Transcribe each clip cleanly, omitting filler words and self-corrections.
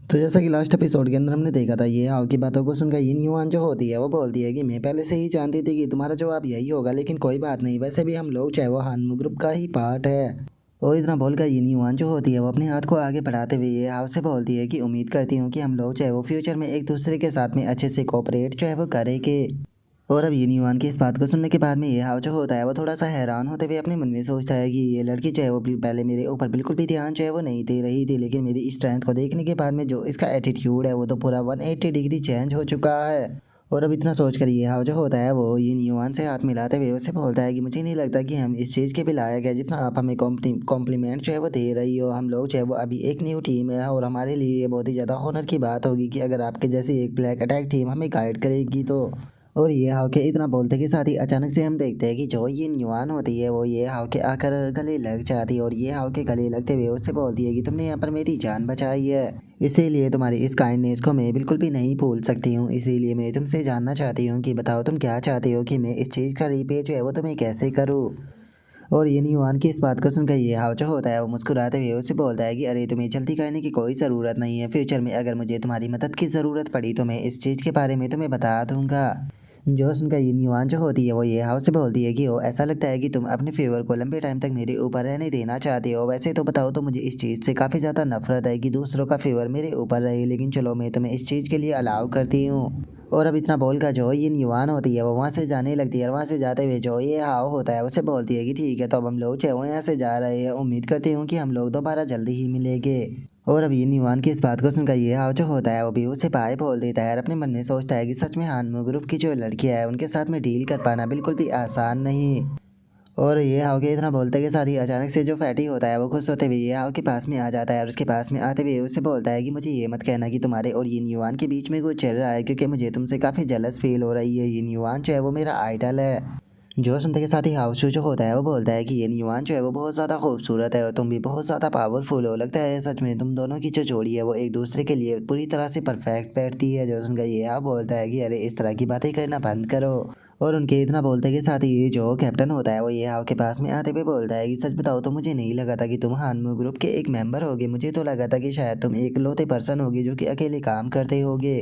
तो जैसा कि लास्ट एपिसोड के अंदर हमने देखा था, ये आओ की बातों को सुनकर ये न्यूआन जो होती है वो बोलती है कि मैं पहले से ही जानती थी कि तुम्हारा जवाब यही होगा, लेकिन कोई बात नहीं, वैसे भी हम लोग चाहे वो हानमू ग्रुप का ही पार्ट है। और इतना बोलकर ये न्यूआन जो होती है वो अपने हाथ को आगे बढ़ाते हुए ये हाउ से बोलती है कि उम्मीद करती हूँ कि हम लोग चाहे वो फ्यूचर में एक दूसरे के साथ में अच्छे से कोऑपरेट जो है वो करेंगे। और अब यूनिवान की इस बात को सुनने के बाद में ये हाव जो होता है वो थोड़ा सा हैरान होते हुए अपने मन में सोचता है कि ये लड़की जो है वो पहले मेरे ऊपर बिल्कुल भी ध्यान जो है वो नहीं दे रही थी, लेकिन मेरी स्ट्रेंथ को देखने के बाद में जो इसका एटीट्यूड है वो तो पूरा 180 डिग्री चेंज हो चुका है। और अब इतना सोच कर ये हाव जो होता है वो ये न्यूआन से हाथ मिलाते हुए उसे बोलता है कि मुझे नहीं लगता कि हम इस चीज़ के भी लायक है जितना आप हमें कॉम्प्लीमेंट जो है वो दे रही हो। हम लोग जो है वो अभी एक न्यू टीम है और हमारे लिए ये बहुत ही ज़्यादा ऑनर की बात होगी कि अगर आपके जैसी एक ब्लैक अटैक टीम हमें गाइड करेगी तो। और ये हाव के इतना बोलते के साथ ही अचानक से हम देखते हैं कि जो ये न्यूआन होती है वो ये हाव के आकर गले लग जाती है और ये हाव के गले लगते हुए उससे बोलती है कि तुमने यहाँ पर मेरी जान बचाई है, इसीलिए तुम्हारी इस काइंडनेस को मैं बिल्कुल भी नहीं भूल सकती हूँ। इसीलिए मैं तुमसे जानना चाहती हूँ कि बताओ तुम क्या चाहती हो कि मैं इस चीज़ का रीपे जो है वो तुम्हें कैसे करूँ। और ये न्यूआन की इस बात को सुनकर ये हाव जो होता है वो मुस्कुराते हुए उससे बोलता है कि अरे तुम्हें जल्दी करने की कोई ज़रूरत नहीं है, फ्यूचर में अगर मुझे तुम्हारी मदद की ज़रूरत पड़ी तो मैं इस चीज़ के बारे में तुम्हें बता दूंगा। जो सुनकर ये न्यूआन जो होती है वो ये हाव से बोलती है कि ओ ऐसा लगता है कि तुम अपने फेवर को लंबे टाइम तक मेरे ऊपर रहने देना चाहते हो। वैसे तो बताओ तो मुझे इस चीज़ से काफ़ी ज़्यादा नफरत है कि दूसरों का फेवर मेरे ऊपर रहे, लेकिन चलो मैं तुम्हें इस चीज़ के लिए अलाउ करती हूँ। और अब इतना बोलकर जो ये न्यूआन होती है वो वहाँ से जाने लगती है और वहाँ से जाते हुए जो ये हाव होता है उसे बोलती है कि ठीक है तो अब हम लोग जो है वो यहाँ से जा रहे हैं, उम्मीद करती हूँ कि हम लोग दोबारा जल्दी ही मिलेंगे। और अब ये न्यूआन की इस बात को सुनकर ये हाव जो होता है वो भी उसे बाय बोल देता है और अपने मन में सोचता है कि सच में हानमू ग्रुप की जो लड़कियाँ है उनके साथ में डील कर पाना बिल्कुल भी आसान नहीं। और ये हाव के इतना बोलते के साथ ही अचानक से जो फैटी होता है वो खुश होते हुए ये हाव के पास में आ जाता है और उसके पास में आते हुए उससे बोलता है कि मुझे ये मत कहना कि तुम्हारे और ये न्यूआन के बीच में कुछ चल रहा है, क्योंकि मुझे तुमसे काफ़ी जलस फील हो रही है। ये न्यूआन जो है वो मेरा आइडल है। जो सुनते के साथ ही हाउसू जो होता है वो बोलता है कि ये न्यूआन जो है वो बहुत ज़्यादा खूबसूरत है और तुम भी बहुत ज़्यादा पावरफुल हो, लगता है सच में तुम दोनों की जो जोड़ी है वो एक दूसरे के लिए पूरी तरह से परफेक्ट बैठती है। जो सुनकर ये हाव बोलता है कि अरे इस तरह की बातें करना बंद करो। और उनके इतना बोलते के साथ ही जो कैप्टन होता है वो ये हाव के पास में आते हुए बोलता है कि सच बताओ तो मुझे नहीं लगा था कि तुम हानमू ग्रुप के एक मेंबर होगे, मुझे तो लगा था कि शायद तुम एक लौते पर्सन होगे जो कि अकेले काम करते होगे।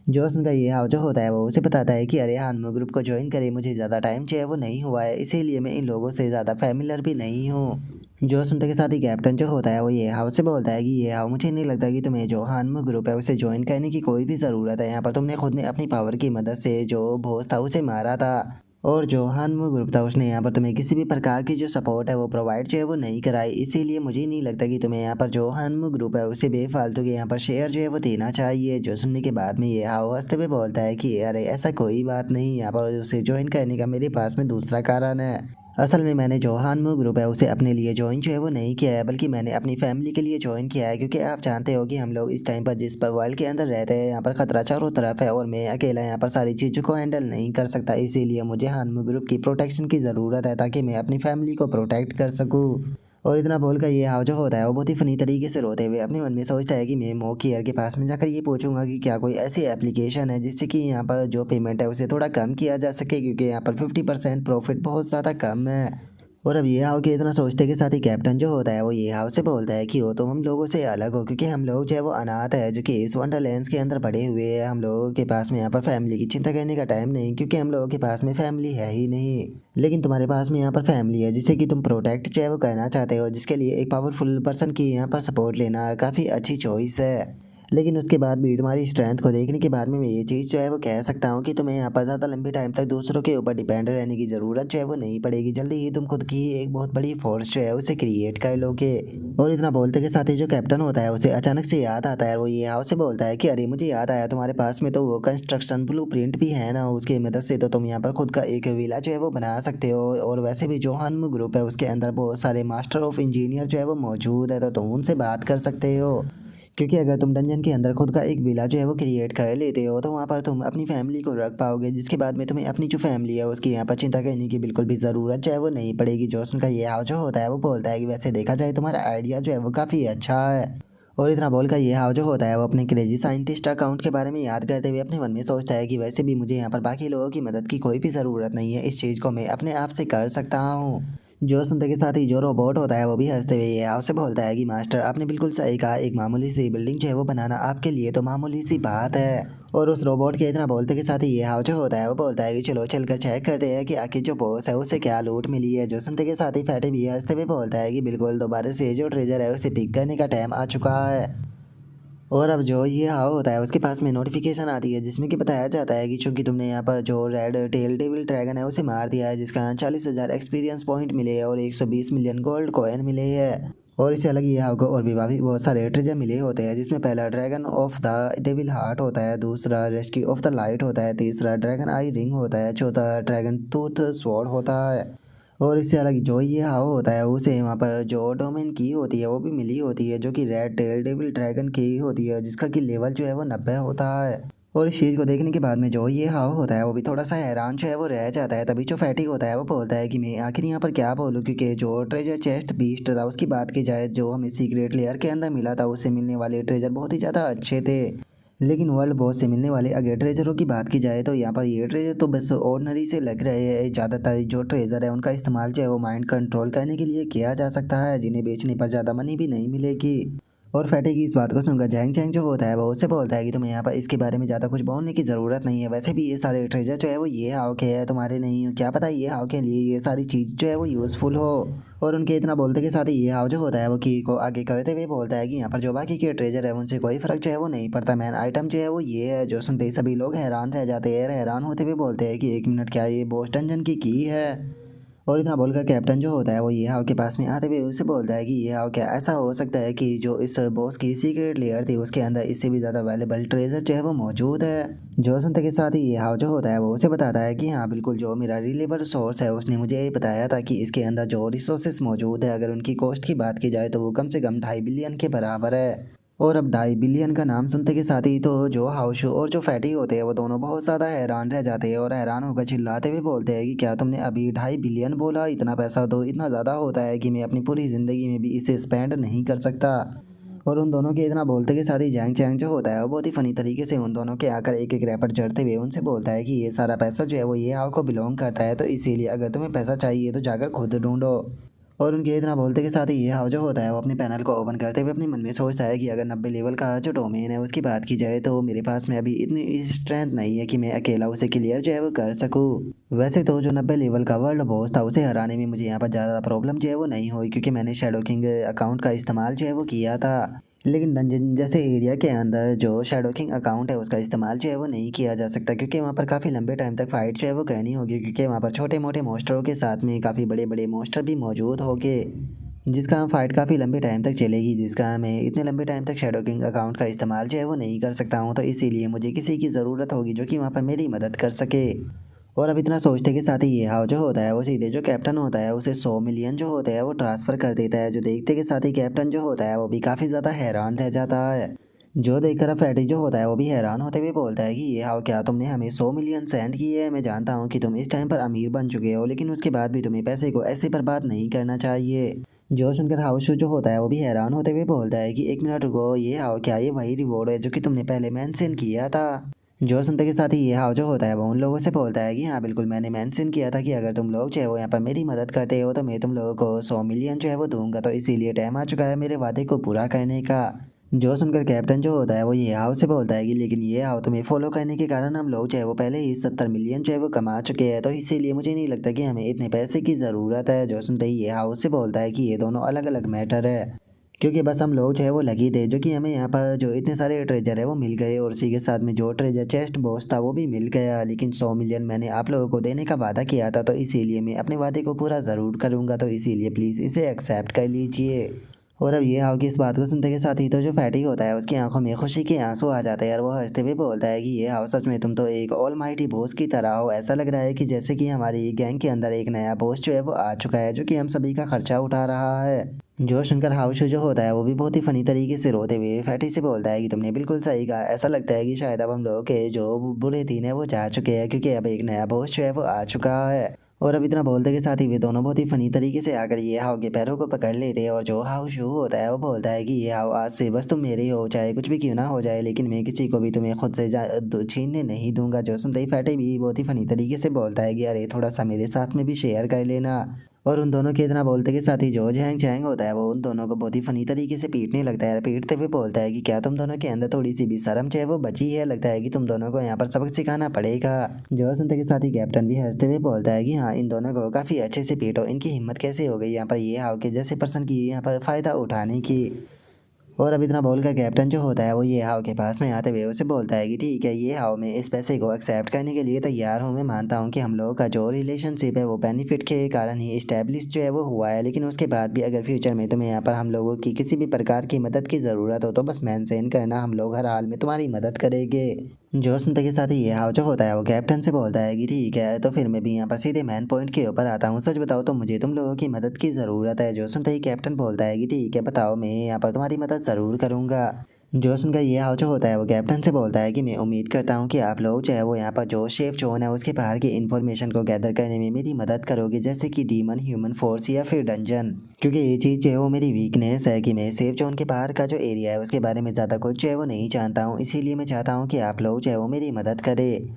जो सुनकर ये हाव जो होता है वो उसे बताता है कि अरे हानमू ग्रुप को ज्वाइन करे मुझे ज़्यादा टाइम जो है वो नहीं हुआ है, इसीलिए मैं इन लोगों से ज़्यादा फैमिलियर भी नहीं हूँ। जो सुनते के साथ ही कैप्टन जो होता है वो ये हाव से बोलता है कि ये हाव मुझे नहीं लगता कि तुम्हें जो हानमू ग्रुप है उसे ज्वाइन करने की कोई भी ज़रूरत है, यहाँ पर तुमने खुद ने अपनी पावर की मदद से जो बॉस था उसे मारा था। और जो हानमू ग्रुप था उसने यहाँ पर तुम्हें किसी भी प्रकार की जो सपोर्ट है वो प्रोवाइड जो है वो नहीं कराई, इसीलिए मुझे नहीं लगता कि तुम्हें यहाँ पर जो हानमू ग्रुप है उसे बेफालतू के यहाँ पर शेयर जो है वो देना चाहिए। जो सुनने के बाद में ये हाव हंसते हुए बोलता है कि अरे ऐसा कोई बात नहीं, यहाँ पर उसे ज्वाइन करने का मेरे पास में दूसरा कारण है। असल में मैंने जो हानमू ग्रुप है उसे अपने लिए ज्वाइन जो है वो नहीं किया है, बल्कि मैंने अपनी फैमिली के लिए ज्वाइन किया है, क्योंकि आप जानते हो कि हम लोग इस टाइम पर जिस पर वर्ल्ड के अंदर रहते हैं यहाँ पर खतरा चारों तरफ है और मैं अकेला यहाँ पर सारी चीज़ों को हैंडल नहीं कर सकता, इसीलिए मुझे हानमू ग्रुप की प्रोटेक्शन की ज़रूरत है ताकि मैं अपनी फैमिली को प्रोटेक्ट कर सकूँ। और इतना बोलकर ये हाव जो होता है वो बहुत ही फनी तरीके से रोते हुए अपने मन में सोचता है कि मैं मो केयर के पास में जाकर ये पूछूंगा कि क्या कोई ऐसी एप्लीकेशन है जिससे कि यहाँ पर जो पेमेंट है उसे थोड़ा कम किया जा सके, क्योंकि यहाँ पर 50% प्रॉफिट बहुत ज़्यादा कम है। और अब ये हाव के इतना सोचते के साथ ही कैप्टन जो होता है वो ये हाव से बोलता है कि वो तुम हम लोगों से अलग हो, क्योंकि हम लोग जो है वो अनाथ है जो कि इस वंडरलैंड्स के अंदर पड़े हुए हैं। हम लोगों के पास में यहाँ पर फैमिली की चिंता करने का टाइम नहीं, क्योंकि हम लोगों के पास में फैमिली है ही नहीं। लेकिन तुम्हारे पास में यहाँ पर फैमिली है जिसे कि तुम प्रोटेक्ट जो है वो करना चाहते हो, जिसके लिए एक पावरफुल पर्सन की यहाँ पर सपोर्ट लेना काफ़ी अच्छी चॉइस है। लेकिन उसके बाद भी तुम्हारी स्ट्रेंथ को देखने के बाद में मैं ये चीज़ जो है वो कह सकता हूँ कि तुम्हें यहाँ पर ज़्यादा लंबे टाइम तक दूसरों के ऊपर डिपेंड रहने की ज़रूरत जो है वो नहीं पड़ेगी, जल्दी ही तुम खुद की एक बहुत बड़ी फोर्स जो है उसे क्रिएट कर लोगे। और इतना बोलते के साथ ही जो कैप्टन होता है उसे अचानक से याद आता है, वो ये हाव से बोलता है कि अरे मुझे याद आया तुम्हारे पास में तो वो कंस्ट्रक्शन ब्लूप्रिंट भी है ना, उसकी मदद से तो तुम यहाँ पर खुद का एक विला जो है वो बना सकते हो। और वैसे भी जो हानमू ग्रुप है उसके अंदर बहुत सारे मास्टर ऑफ इंजीनियर जो है वो मौजूद है, तो तुम उनसे बात कर सकते हो। क्योंकि अगर तुम डंजन के अंदर खुद का एक विला जो है वो क्रिएट कर लेते हो तो वहाँ पर तुम अपनी फैमिली को रख पाओगे, जिसके बाद में तुम्हें अपनी जो फैमिली है उसकी यहाँ पर चिंता करने की बिल्कुल भी ज़रूरत जो है वो नहीं पड़ेगी। जॉसन का ये हाव जो होता है वो बोलता है कि वैसे देखा जाए तुम्हारा आइडिया जो है वो काफ़ी अच्छा है। और इतना बोलकर ये हाव जो होता है वो अपने क्रेजी साइंटिस्ट अकाउंट के बारे में याद करते हुए अपने मन में सोचता है कि वैसे भी मुझे यहाँ पर बाकी लोगों की मदद की कोई भी ज़रूरत नहीं है, इस चीज़ को मैं अपने आप से कर सकता हूँ। जो सुनते के साथ ही जो रोबोट होता है वो भी हंसते हुए ये हाव से बोलता है कि मास्टर आपने बिल्कुल सही कहा, एक मामूली सी बिल्डिंग जो है वो बनाना आपके लिए तो मामूली सी बात है। और उस रोबोट के इतना बोलते के साथ ही ये हाव जो होता है वो बोलता है कि चलो चलकर चेक करते हैं कि आखिर जो बॉस है उसे क्या लूट मिली है। जो सुनते के साथ ही फैटी भी हंसते हुए बोलता है कि बिल्कुल दोबारा से जो ट्रेजर है उसे पिक करने का टाइम आ चुका है। और अब जो ये हाव होता है उसके पास में नोटिफिकेशन आती है जिसमें कि बताया जाता है कि चूंकि तुमने यहाँ पर जो रेड टेल डेविल ड्रैगन है उसे मार दिया है, जिसका 40,000 एक्सपीरियंस पॉइंट मिले हैं और 120 मिलियन गोल्ड कॉइन मिले हैं। और इससे अलग ये हाव को और भी काफी बहुत सारे ट्रेजर मिले होते हैं, जिसमें पहला dragon of the devil heart होता है, दूसरा रेस्क्यू ऑफ द लाइट होता है, तीसरा ड्रैगन आई रिंग होता है, चौथा ड्रैगन टूथ स्वॉर्ड होता है। और इससे अलग जो ये हाव होता है उसे वहाँ पर जो डोमेन की होती है वो भी मिली होती है, जो कि रेड टेल डेविल ड्रैगन की होती है, जिसका कि लेवल जो है वो 90 होता है। और इस चीज़ को देखने के बाद में जो ये हाव होता है वो भी थोड़ा सा हैरान जो है वो रह जाता है। तभी जो फैटी होता है वो बोलता है कि मैं आखिर यहाँ पर क्या बोलूँ, क्योंकि जो ट्रेजर चेस्ट बीस्ट था उसकी बात की जाए जो हमें सीक्रेट लेयर के अंदर मिला था उससे मिलने वाले ट्रेजर बहुत ही ज़्यादा अच्छे थे। लेकिन वर्ल्ड बॉस से मिलने वाले अगर ट्रेजरों की बात की जाए तो यहाँ पर ये ट्रेजर तो बस ऑर्डनरी से लग रहे हैं। ज़्यादातर जो ट्रेजर है उनका इस्तेमाल जो है वो माइंड कंट्रोल करने के लिए किया जा सकता है, जिन्हें बेचने पर ज़्यादा मनी भी नहीं मिलेगी। और फैटी की इस बात को सुनकर जैंग चैंग जो होता है वो उससे बोलता है कि तुम्हें यहाँ पर इसके बारे में ज़्यादा कुछ बोलने की ज़रूरत नहीं है, वैसे भी ये सारे ट्रेजर जो है वो ये हाव के है, तुम्हारे नहीं हो, क्या पता ये हाव के लिए ये सारी चीज़ जो है वो यूज़फुल हो। और उनके इतना बोलते के साथ ही ये हाव जो होता है वो की को आगे करते हुए बोलता है कि यहाँ पर जो बाकी के ट्रेजर है उनसे कोई फ़र्क जो है वो नहीं पड़ता, मैन आइटम जो है वो ये है। जो सुनते ही सभी लोग हैरान रह जाते हैं, हैरान होते हुए बोलते हैं कि एक मिनट, क्या ये बॉस डंजन की है। और इतना बोलकर कैप्टन जो होता है वो ये हाव के पास में आते हुए उससे बोलता है कि ये हाव क्या ऐसा हो सकता है कि जो इस बॉस की सीक्रेट लेयर थी उसके अंदर इससे भी ज़्यादा वैल्यूबल ट्रेजर जो है वो मौजूद है। जो सुनते के साथ ही ये हाव जो होता है वो उसे बताता है कि हाँ बिल्कुल, जो मेरा रिलेबल सोर्स है उसने मुझे ये बताया था कि इसके अंदर जो रिसोर्सेस मौजूद है अगर उनकी कॉस्ट की बात की जाए तो वो कम से कम 2.5 बिलियन के बराबर है। और अब 2.5 बिलियन का नाम सुनते के साथ ही तो जो हाउशू और जो फैटी होते हैं वो दोनों बहुत ज़्यादा हैरान रह जाते हैं और हैरान होकर चिल्लाते हुए बोलते हैं कि क्या तुमने अभी 2.5 बिलियन बोला, इतना पैसा तो इतना ज़्यादा होता है कि मैं अपनी पूरी ज़िंदगी में भी इसे स्पेंड नहीं कर सकता। और उन दोनों के इतना बोलते के साथ ही जैंग चैंग जो होता है वो बहुत ही फनी तरीके से उन दोनों के आकर एक एक रैपर चढ़ते हुए उनसे बोलता है कि ये सारा पैसा जो है वो ये हाव को बिलोंग करता है, तो इसीलिए अगर तुम्हें पैसा चाहिए तो जाकर खुद ढूंढो। और उनके इतना बोलते के साथ ही ये हाव जो होता है वो अपने पैनल को ओपन करते हुए अपने मन में सोचता है कि अगर 90 लेवल का जो डोमेन है उसकी बात की जाए तो मेरे पास में अभी इतनी स्ट्रेंथ नहीं है कि मैं अकेला उसे क्लियर जो है वो कर सकूँ। वैसे तो जो 90 लेवल का वर्ल्ड बॉस था उसे हराने में मुझे यहाँ पर ज़्यादा प्रॉब्लम जो है वो नहीं हुई, क्योंकि मैंने शैडो किंग अकाउंट का इस्तेमाल जो है वो किया था। लेकिन डंजन जैसे एरिया के अंदर जो शैडो किंग अकाउंट है उसका इस्तेमाल जो है वो नहीं किया जा सकता, क्योंकि वहाँ पर काफ़ी लंबे टाइम तक फाइट जो है वो करनी होगी, क्योंकि वहाँ पर छोटे मोटे मॉन्स्टरों के साथ में काफ़ी बड़े बड़े मॉन्स्टर भी मौजूद होंगे, जिसका हम फाइट काफ़ी लंबे टाइम तक चलेगी, जिसका मैं इतने लंबे टाइम तक शैडो किंग अकाउंट का इस्तेमाल जो है वो नहीं कर सकता हूँ, तो इसीलिए मुझे किसी की ज़रूरत होगी जो कि वहाँ पर मेरी मदद कर सके। और अब इतना सोचते के साथ ही ये हाव जो होता है वो सीधे जो कैप्टन होता है उसे 100 मिलियन जो होते हैं वो ट्रांसफ़र कर देता है। जो देखते के साथ ही कैप्टन जो होता है वो भी काफ़ी ज़्यादा हैरान रह जाता है। जो देखकर अब फैटी जो होता है वो भी हैरान होते हुए बोलता है कि ये हाव, क्या तुमने हमें 100 मिलियन सेंड किए है? मैं जानता हूँ कि तुम इस टाइम पर अमीर बन चुके हो, लेकिन उसके बाद भी तुम्हें पैसे को ऐसे बर्बाद नहीं करना चाहिए। जो सुनकर हाउस जो होता है वो भी हैरान होते हुए बोलता है कि एक मिनट रुको, ये हाव क्या ये वही रिवॉर्ड है जो कि तुमने पहले मेंशन किया था? जो सुनते के साथ ही ये हाव जो होता है वो उन लोगों से बोलता है कि हाँ बिल्कुल, मैंने मेंशन किया था कि अगर तुम लोग जो है वो यहाँ पर मेरी मदद करते हो तो मैं तुम लोगों को 100 मिलियन जो है वो दूंगा, तो इसीलिए टाइम आ चुका है मेरे वादे को पूरा करने का। जो सुनकर कैप्टन जो होता है वो ये हाव से बोलता है कि लेकिन ये हाव तुम्हें फॉलो करने के कारण हम लोग जो है वो पहले ही 70 मिलियन जो है वो कमा चुके हैं, तो इसीलिए मुझे नहीं लगता कि हमें इतने पैसे की ज़रूरत है। जो सुनते ही ये हाव से बोलता है कि ये दोनों अलग अलग मैटर है, क्योंकि बस हम लोग जो है वो लगी थे, जो कि हमें यहाँ पर जो इतने सारे ट्रेजर है वो मिल गए और इसी के साथ में जो ट्रेजर चेस्ट बॉक्स था वो भी मिल गया, लेकिन 100 मिलियन मैंने आप लोगों को देने का वादा किया था, तो इसीलिए मैं अपने वादे को पूरा ज़रूर करूँगा, तो इसीलिए प्लीज़ इसे एक्सेप्ट कर लीजिए। और अब ये हाव की इस बात को सुनते के साथ ही तो जो फैटी होता है उसकी आंखों में खुशी के आंसू आ जाते हैं और वो हंसते हुए बोलता है कि ये हाव, सच में तुम तो एक ऑल माइटी बॉस की तरह हो। ऐसा लग रहा है कि जैसे कि हमारी गैंग के अंदर एक नया बॉस जो है वो आ चुका है, जो कि हम सभी का खर्चा उठा रहा है। जो शंकर हाउशू जो होता है वो भी बहुत ही फनी तरीके से रोते हुए फैटी से बोलता है कि तुमने बिल्कुल सही कहा, ऐसा लगता है कि शायद अब हम लोगों के जो बुरे दिन है वो जा चुके हैं, क्योंकि अब एक नया बॉस जो है वो आ चुका है। और अब इतना बोलते के साथ ही वे दोनों बहुत ही फनी तरीके से आकर ये हाव के पैरों को पकड़ लेते हैं और जो हाउशू होता है वो बोलता है कि ये हाव, आज से बस तुम मेरे हो, चाहे कुछ भी क्यों ना हो जाए, लेकिन मैं किसी को भी तुम्हें खुद से छीनने नहीं दूंगा। जो सुनते ही फैटी भी बहुत ही फनी तरीके से बोलता है कि अरे थोड़ा सा मेरे साथ में भी शेयर कर लेना। और उन दोनों के इतना बोलते के साथ ही जो झैंग झैंग होता है वो उन दोनों को बहुत ही फनी तरीके से पीटने लगता है। पीटते हुए बोलता है कि क्या तुम दोनों के अंदर थोड़ी सी भी शर्म जो है वो बची है, लगता है कि तुम दोनों को यहाँ पर सबक सिखाना पड़ेगा। जो सुनते के साथ ही कैप्टन भी हंसते हुए बोलता है कि हाँ, इन दोनों को काफी अच्छे से पीटो, इनकी हिम्मत कैसे हो गई यहाँ पर ये हाव के जैसे पर्सन की यहाँ पर फायदा उठाने की। और अब इतना बोलकर कैप्टन जो होता है वो ये हाव के पास में आते हुए उसे बोलता है कि ठीक है, ये हाव मैं इस पैसे को एक्सेप्ट करने के लिए तैयार हूँ। मैं मानता हूँ कि हम लोगों का जो रिलेशनशिप है वो बेनिफिट के कारण ही इस्टेब्लिश जो है वो हुआ है, लेकिन उसके बाद भी अगर फ्यूचर में तुम्हें यहाँ पर हम लोगों की किसी भी प्रकार की मदद की ज़रूरत हो तो बस मेंशन करना, हम लोग हर हाल में तुम्हारी मदद करेंगे। जो सुनते के साथ ही ये हाव जो होता है वो कैप्टन से बोलता है कि ठीक है, तो फिर मैं भी यहाँ पर सीधे मेन पॉइंट के ऊपर आता हूँ। सच बताओ तो मुझे तुम लोगों की मदद की ज़रूरत है। जो सुनते ही कैप्टन बोलता है कि ठीक है, बताओ, मैं यहाँ पर तुम्हारी मदद ज़रूर करूँगा। जो सुनकर ये हाव जो होता है वो कैप्टन से बोलता है कि मैं उम्मीद करता हूँ कि आप लोग जो है वो यहाँ पर जो शेफ जोन है उसके बाहर की इन्फॉर्मेशन को गैदर करने में मेरी मदद करोगे, जैसे कि डीमन, ह्यूमन फोर्स या फिर डंजन। क्योंकि ये चीज़ जो है वो मेरी वीकनेस है कि मैं सेफ जोन के बाहर का जो एरिया है उसके बारे में ज़्यादा कुछ जो है वो नहीं जानता हूँ। इसीलिए मैं चाहता हूँ कि आप लोग जो है वो मेरी मदद करें,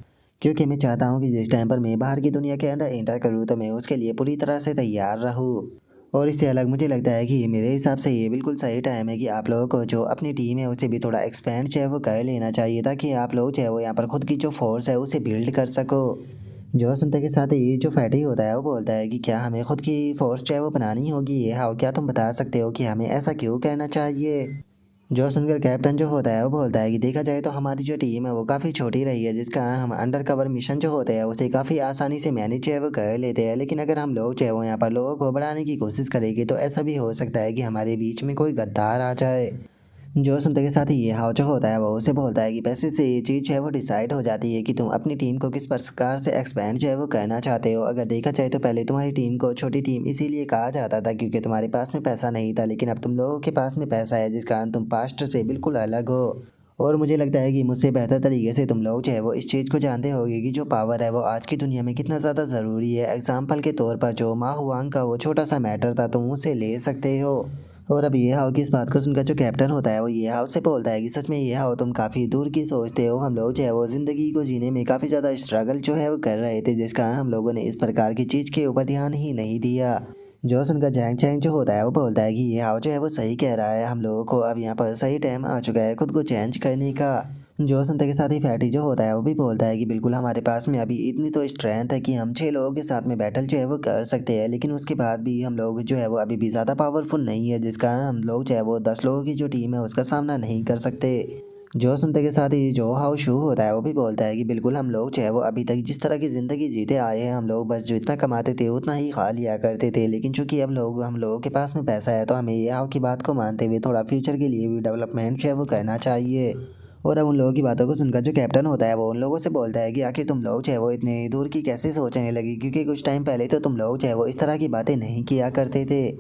क्योंकि मैं चाहता हूँ कि जिस टाइम पर मैं बाहर की दुनिया के अंदर एंटर करूँ तो मैं उसके लिए पूरी तरह से तैयार रहूँ। और इससे अलग मुझे लगता है कि मेरे हिसाब से ये बिल्कुल सही टाइम है कि आप लोगों को जो अपनी टीम है उसे भी थोड़ा एक्सपेंड जो है वो कर लेना चाहिए, ताकि आप लोग जो है वो यहाँ पर खुद की जो फोर्स है उसे बिल्ड कर सको। जो सुनते के साथ ही जो फैटी होता है वो बोलता है कि क्या हमें खुद की फोर्स जो है वो बनानी होगी, ये हाउ क्या तुम बता सकते हो कि हमें ऐसा क्यों करना चाहिए। जो सुनकर कैप्टन जो होता है वो बोलता है कि देखा जाए तो हमारी जो टीम है वो काफ़ी छोटी रही है, जिस कारण हम अंडर कवर मिशन जो होते हैं उसे काफ़ी आसानी से मैनेज जो है वो कर लेते हैं। लेकिन अगर हम लोग जो है वो यहाँ पर लोगों को बढ़ाने की कोशिश करेंगे तो ऐसा भी हो सकता है कि हमारे बीच में कोई गद्दार आ जाए। जो सुनते के साथ ही ये हाव जो होता है वो उसे बोलता है कि पैसे से ये चीज़ जो है वो डिसाइड हो जाती है कि तुम अपनी टीम को किस प्रकार से एक्सपेंड जो है वो करना चाहते हो। अगर देखा जाए तो पहले तुम्हारी टीम को छोटी टीम इसीलिए कहा जाता था क्योंकि तुम्हारे पास में पैसा नहीं था, लेकिन अब तुम लोगों के पास में पैसा है जिस कारण तुम पास्ट से बिल्कुल अलग हो। और मुझे लगता है कि मुझसे बेहतर तरीके से तुम लोग जो है वो इस चीज़ को जानते होगे कि जो पावर है वो आज की दुनिया में कितना ज़्यादा ज़रूरी है। एग्जाम्पल के तौर पर जो मा हुआंग का वो छोटा सा मैटर था तुम उसे ले सकते हो। और अब ये हाव की इस बात को सुनकर जो कैप्टन होता है वो ये हाव से बोलता है कि सच में ये हाव तुम काफ़ी दूर की सोचते हो। हम लोग जो है वो ज़िंदगी को जीने में काफ़ी ज़्यादा स्ट्रगल जो है वो कर रहे थे, जिस कारण हम लोगों ने इस प्रकार की चीज़ के ऊपर ध्यान ही नहीं दिया। जो सुनकर जैंग चैंग जो होता है वो बोलता है कि ये हाव जो है वो सही कह रहा है, हम लोगों को अब यहाँ पर सही टाइम आ चुका है खुद को चेंज करने का। जो सुनते के साथ ही फैटी जो होता है वो भी बोलता है कि बिल्कुल हमारे पास में अभी इतनी तो स्ट्रेंथ है कि हम 6 लोगों के साथ में बैटल जो है वो कर सकते हैं, लेकिन उसके बाद भी हम लोग जो है वो अभी भी ज़्यादा पावरफुल नहीं है, जिस कारण हम लोग जो है वो 10 लोगों की जो टीम है उसका सामना नहीं कर सकते। जो सुनते के साथ ही जो हाउ शू होता है वो भी बोलता है कि बिल्कुल हम लोग जो है वो अभी तक जिस तरह की ज़िंदगी जीते आए हैं, हम लोग बस जो इतना कमाते थे उतना ही खा लिया करते थे, लेकिन चूंकि अब हम लोगों के पास में पैसा है तो हमें ये हाउ की बात को मानते हुए थोड़ा फ्यूचर के लिए भी डेवलपमेंट जो है वो करना चाहिए। और अब उन लोगों की बातों को सुनकर जो कैप्टन होता है वो उन लोगों से बोलता है कि आखिर तुम लोग जो है वो इतने दूर की कैसे सोचने लगी, क्योंकि कुछ टाइम पहले तो तुम लोग जो है वो इस तरह की बातें नहीं किया करते थे।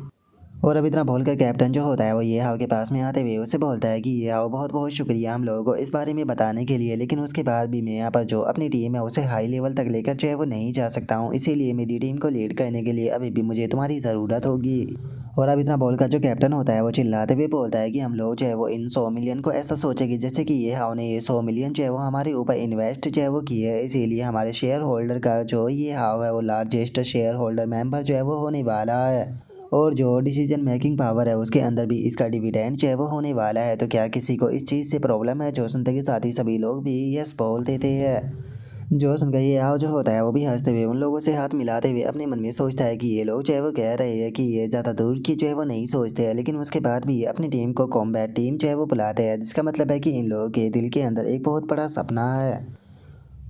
और अब इतना बोलकर कैप्टन जो होता है वो ये हाव के पास में आते हुए उससे बोलता है कि ये हाव बहुत बहुत शुक्रिया हम लोगों को इस बारे में बताने के लिए, लेकिन उसके बाद भी मैं यहाँ पर जो अपनी टीम है उसे हाई लेवल तक लेकर जो है वो नहीं जा सकता हूँ, इसीलिए मेरी टीम को लीड करने के लिए अभी भी मुझे तुम्हारी ज़रूरत होगी। और अब इतना बोलकर जो कैप्टन होता है वो चिल्लाते हुए बोलता है कि हम लोग जो है वो इन 100 मिलियन को ऐसा सोचेंगे जैसे कि ये हाव ने ये 100 मिलियन जो है वो हमारे ऊपर इन्वेस्ट जो है वो किए है, इसीलिए हमारे शेयर होल्डर का जो ये हाव है वो लार्जेस्ट शेयर होल्डर मेंबर जो है वो होने वाला है। और जो डिसीजन मेकिंग पावर है उसके अंदर भी इसका डिविडेंड जो है वो होने वाला है। तो क्या किसी को इस चीज़ से प्रॉब्लम है? जो सुनते के साथ ही सभी लोग भी यस बोल देते हैं। जो सुन गई ये आओ जो होता है वो भी हंसते हुए उन लोगों से हाथ मिलाते हुए अपने मन में सोचता है कि ये लोग जो है वो कह रहे हैं कि ये ज़्यादा दूर की जो है वो नहीं सोचते हैं, लेकिन उसके बाद भी अपनी टीम को कॉम्बैट टीम जो है वो बुलाते हैं, जिसका मतलब है कि इन लोगों के दिल के अंदर एक बहुत बड़ा सपना है।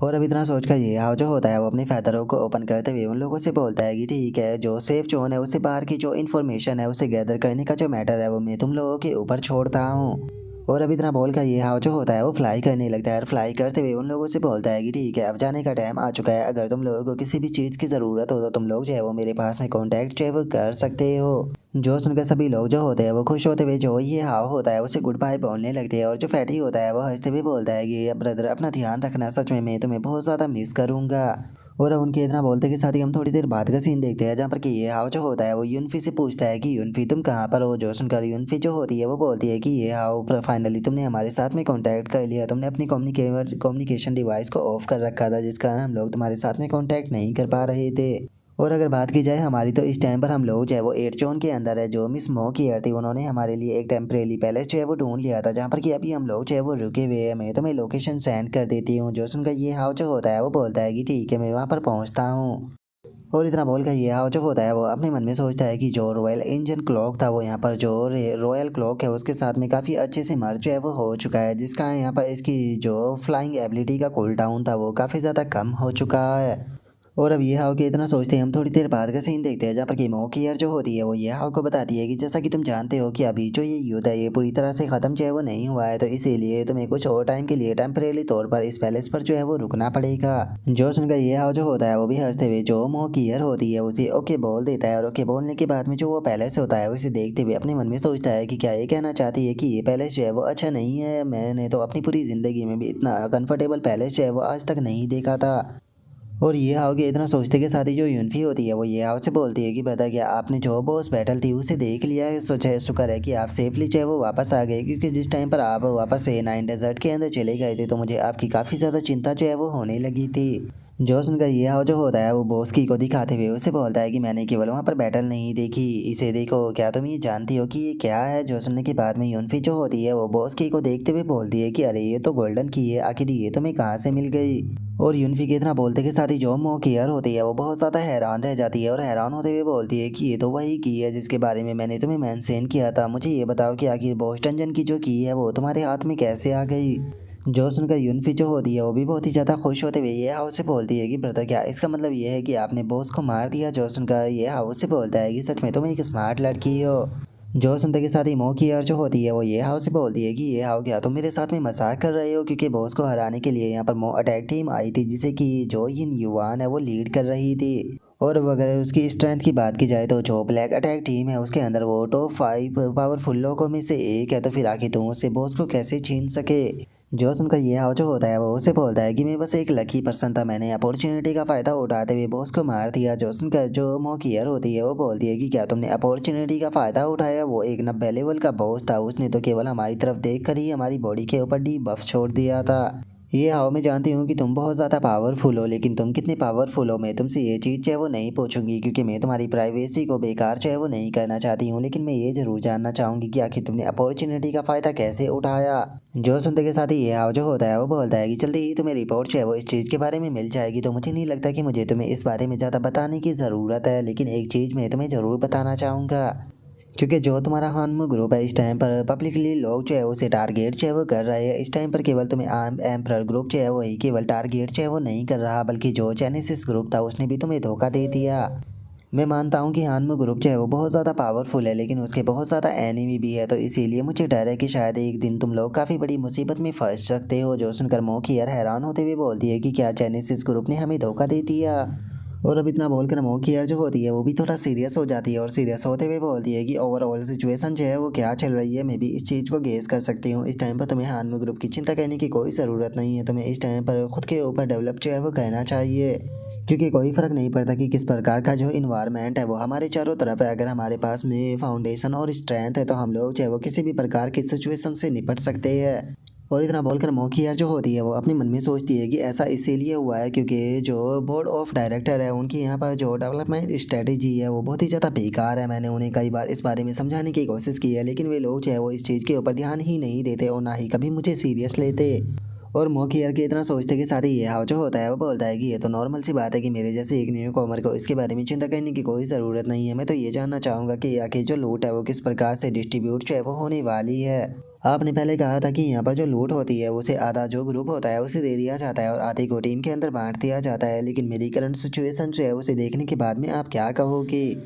और अब इतना सोचकर ये हाव जो होता है वो अपने फैदरों को ओपन करते हुए उन लोगों से बोलता है कि ठीक है, जो सेफ जोन है उससे बाहर की जो इन्फॉर्मेशन है उसे गैदर करने का जो मैटर है वो मैं तुम लोगों के ऊपर छोड़ता हूँ। और अब इतना बोलकर ये हाव जो होता है वो फ्लाई करने लगता है और फ्लाई करते हुए उन लोगों से बोलता है कि ठीक है, अब जाने का टाइम आ चुका है, अगर तुम लोगों को किसी भी चीज़ की ज़रूरत हो तो तुम लोग जो है वो मेरे पास में कॉन्टैक्ट जो है वो कर सकते हो। जो सुनकर सभी लोग जो होते हैं वो खुश होते हुए जो ये हाव होता है उसे गुड बाय बोलने लगते हैं, और जो फैटी होता है वो हंसते हुए बोलता है कि ब्रदर अपना ध्यान रखना, सच में मैं तुम्हें बहुत ज़्यादा मिस करूँगा। और अब उनके इतना बोलते के साथ ही हम थोड़ी देर बाद का सीन देखते हैं जहाँ पर कि ये हाव जो होता है वो यूनफी से पूछता है कि यूनफी तुम कहाँ पर हो। जो सुनकर यूनफी जो होती है वो बोलती है कि ये हाव फाइनली तुमने हमारे साथ में कांटेक्ट कर लिया, तुमने अपनी कम्युनिकेशन डिवाइस को ऑफ कर रखा था जिस कारण हम लोग तुम्हारे साथ में कांटेक्ट नहीं कर पा रहे थे। और अगर बात की जाए हमारी तो इस टाइम पर हम लोग जो है वो 8 जोन के अंदर है। जो मिस मो की थी उन्होंने हमारे लिए एक टेम्परेरी पैलेस जो है वो ढूंढ लिया था, जहाँ पर कि अभी हम लोग जो है वो रुके हुए हैं। मैं तुम्हें लोकेशन सेंड कर देती हूँ। जो सुनकर ये हाउ जो होता है वो बोलता है कि ठीक है मैं वहाँ पर पहुँचता हूँ। और इतना बोलकर ये हाउ जो होता है वो अपने मन में सोचता है कि जो रॉयल इंजन क्लॉक था वो यहाँ पर जो रॉयल क्लॉक है उसके साथ में काफ़ी अच्छे से मर्ज जो है वो हो चुका है, जिसका यहाँ पर इसकी जो फ्लाइंग एबिलिटी का कूल डाउन था वो काफ़ी ज़्यादा कम हो चुका है। और अब ये हाउ के इतना सोचते हैं हम थोड़ी देर बाद का सीन देखते हैं, जहाँ पर कि मोकियर जो होती है वो ये हाउ को बताती है कि जैसा कि तुम जानते हो कि अभी जो ये युद्ध है ये पूरी तरह से ख़त्म जो है वो नहीं हुआ है, तो इसीलिए तुम्हें कुछ और टाइम के लिए टेम्परेरी तौर पर इस पैलेस पर जो है वो रुकना पड़ेगा। जो सुनकर ये हाउ जो होता है वो भी हंसते हुए जो मोकियर होती है उसे ओके बोल देता है, और ओके बोलने के बाद में जो वो पैलेस होता है उसे देखते हुए अपने मन में सोचता है कि क्या ये कहना चाहती है कि ये पैलेस जो है वो अच्छा नहीं है। मैंने तो अपनी पूरी ज़िंदगी में भी इतना कंफर्टेबल पैलेस जो है वो आज तक नहीं देखा था। और ये हाउ के इतना सोचते के साथ ही जो यूनफी होती है वो ये हाउ से बोलती है कि पता क्या आपने जो बॉस बैटल थी उसे देख लिया है, सोचा शुक्र है कि आप सेफली जो है वो वापस आ गए, क्योंकि जिस टाइम पर आप वापस से 9 डेजर्ट के अंदर चले गए थे तो मुझे आपकी काफ़ी ज़्यादा चिंता जो है वो होने लगी थी। जो सुनकर ये हाउ जो होता है वो बॉस की को दिखाते हुए उसे बोलता है कि मैंने केवल वहाँ पर बैटल नहीं देखी, इसे देखो, क्या तुम ये जानती हो कि ये क्या है। जो सुनने के बाद में यूनफी जो होती है वो बॉस की को देखते हुए बोलती है कि अरे ये तो गोल्डन की है, आखिर ये तुम्हें कहाँ से मिल गई। और यूनफी के इतना बोलते के साथ ही जो मोकियर होती है वो बहुत ज़्यादा हैरान रह जाती है और हैरान होते हुए बोलती है कि ये तो वही की है जिसके बारे में मैंने तुम्हें मेंशन किया था। मुझे ये बताओ कि आखिर बॉस डंजन की जो की है वो तुम्हारे हाथ में कैसे आ गई। जो सुनकर यूनफी जो होती है वो भी बहुत ही ज़्यादा खुश होते हुए ये हाउस से बोलती है कि ब्रदर क्या इसका मतलब ये है कि आपने बॉस को मार दिया। जो सुनकर ये हाउस से बोलता है कि सच में तुम एक स्मार्ट लड़की हो। जो सुनते के साथ ही मो की यार जो होती है वो ये हाउ से बोलती है कि ये हाउ क्या तुम मेरे साथ में मजाक कर रहे हो, क्योंकि बॉस को हराने के लिए यहाँ पर मो अटैक टीम आई थी जिसे कि जो इन युवान है वो लीड कर रही थी। और अगर उसकी स्ट्रेंथ की बात की जाए तो जो ब्लैक अटैक टीम है उसके अंदर वो टॉप 5 पावरफुल लोगों में से एक है, तो फिर आखिर तुम उससे बॉस को कैसे छीन सके। जो सुनकर ये हाउ जो होता है वो उसे बोलता है कि मैं बस एक लकी पर्सन था, मैंने अपॉर्चुनिटी का फ़ायदा उठाते हुए बॉस को मार दिया। जो सुनकर जो मोकियर होती है वो बोलती है कि क्या तुमने अपॉर्चुनिटी का फ़ायदा उठाया, वो एक 90 लेवल का बॉस था, उसने तो केवल हमारी तरफ देख कर ही हमारी बॉडी के ऊपर डी बफ छोड़ दिया था। ये हाउ मैं जानती हूँ कि तुम बहुत ज़्यादा पावरफुल हो, लेकिन तुम कितने पावरफुल हो मैं तुमसे ये चीज़ जो है वो नहीं पूछूंगी, क्योंकि मैं तुम्हारी प्राइवेसी को बेकार जो है वो नहीं करना चाहती हूँ, लेकिन मैं ये ज़रूर जानना चाहूँगी कि आखिर तुमने अपॉर्चुनिटी का फ़ायदा कैसे उठाया। जो सुनते के साथ ही ये हाउ जो होता है वो बोलता है कि जल्दी ही तुम्हें रिपोर्ट जो है वो इस चीज़ के बारे में मिल जाएगी, तो मुझे नहीं लगता कि मुझे तुम्हें इस बारे में ज़्यादा बताने की ज़रूरत है, लेकिन एक चीज़ मैं तुम्हें ज़रूर बताना चाहूँगा, क्योंकि जो तुम्हारा हानमू ग्रुप है इस टाइम पर पब्लिकली लोग जो है उसे टारगेट जो है वो कर रहे हैं। इस टाइम पर केवल तुम्हें एम्परर ग्रुप जो है वही केवल टारगेट जो है वो नहीं कर रहा, बल्कि जो जेनेसिस ग्रुप था उसने भी तुम्हें धोखा दे दिया। मैं मानता हूँ कि हानमू ग्रुप जो है वो बहुत ज़्यादा पावरफुल है, लेकिन उसके बहुत ज़्यादा एनिमी भी है, तो इसीलिए मुझे डर है कि शायद एक दिन तुम लोग काफ़ी बड़ी मुसीबत में फंस सकते हो। जो सुनकर मोकियर हैरान होते हुए बोलती है कि क्या जेनेसिस ग्रुप ने हमें धोखा दे दिया। और अब इतना बोलकर मोकियर जो होती है वो भी थोड़ा सीरियस हो जाती है और सीरियस होते हुए बोलती है कि ओवरऑल सिचुएशन जो है वो क्या चल रही है मैं भी इस चीज़ को गेस कर सकती हूँ। इस टाइम पर तुम्हें हानमू ग्रुप की चिंता करने की कोई ज़रूरत नहीं है, तुम्हें इस टाइम पर खुद के ऊपर डेवलप जो है वो कहना चाहिए, क्योंकि कोई फ़र्क नहीं पड़ता कि किस प्रकार का जो इन्वायरमेंट है वो हमारे चारों तरफ है। अगर हमारे पास में फाउंडेशन और स्ट्रेंथ है तो हम लोग जो है वो किसी भी प्रकार की सिचुएशन से निपट सकते हैं। और इतना बोलकर मोकियर जो होती है वो अपने मन में सोचती है कि ऐसा इसीलिए हुआ है क्योंकि जो बोर्ड ऑफ डायरेक्टर है उनकी यहाँ पर जो डेवलपमेंट स्ट्रेटेजी है वो बहुत ही ज़्यादा बेकार है। मैंने उन्हें कई बार इस बारे में समझाने की कोशिश की है, लेकिन वे लोग जो है वो इस चीज़ के ऊपर ध्यान ही नहीं देते और ना ही कभी मुझे सीरियस लेते। और मोकियर के इतना सोचते के साथ ही ये हाउ जो होता है वो बोलता है कि ये तो नॉर्मल सी बात है कि मेरे जैसे एक न्यू कॉमर को इसके बारे में चिंता करने की कोई ज़रूरत नहीं है। मैं तो ये जानना चाहूँगा कि आखिर जो लूट है वो किस प्रकार से डिस्ट्रीब्यूट जो है वो होने वाली है। आपने पहले कहा था कि यहाँ पर जो लूट होती है उसे आधा जो ग्रुप होता है उसे दे दिया जाता है और आधे को टीम के अंदर बांट दिया जाता है, लेकिन मेरी करंट सिचुएशन जो है उसे देखने के बाद में आप क्या कहोगे।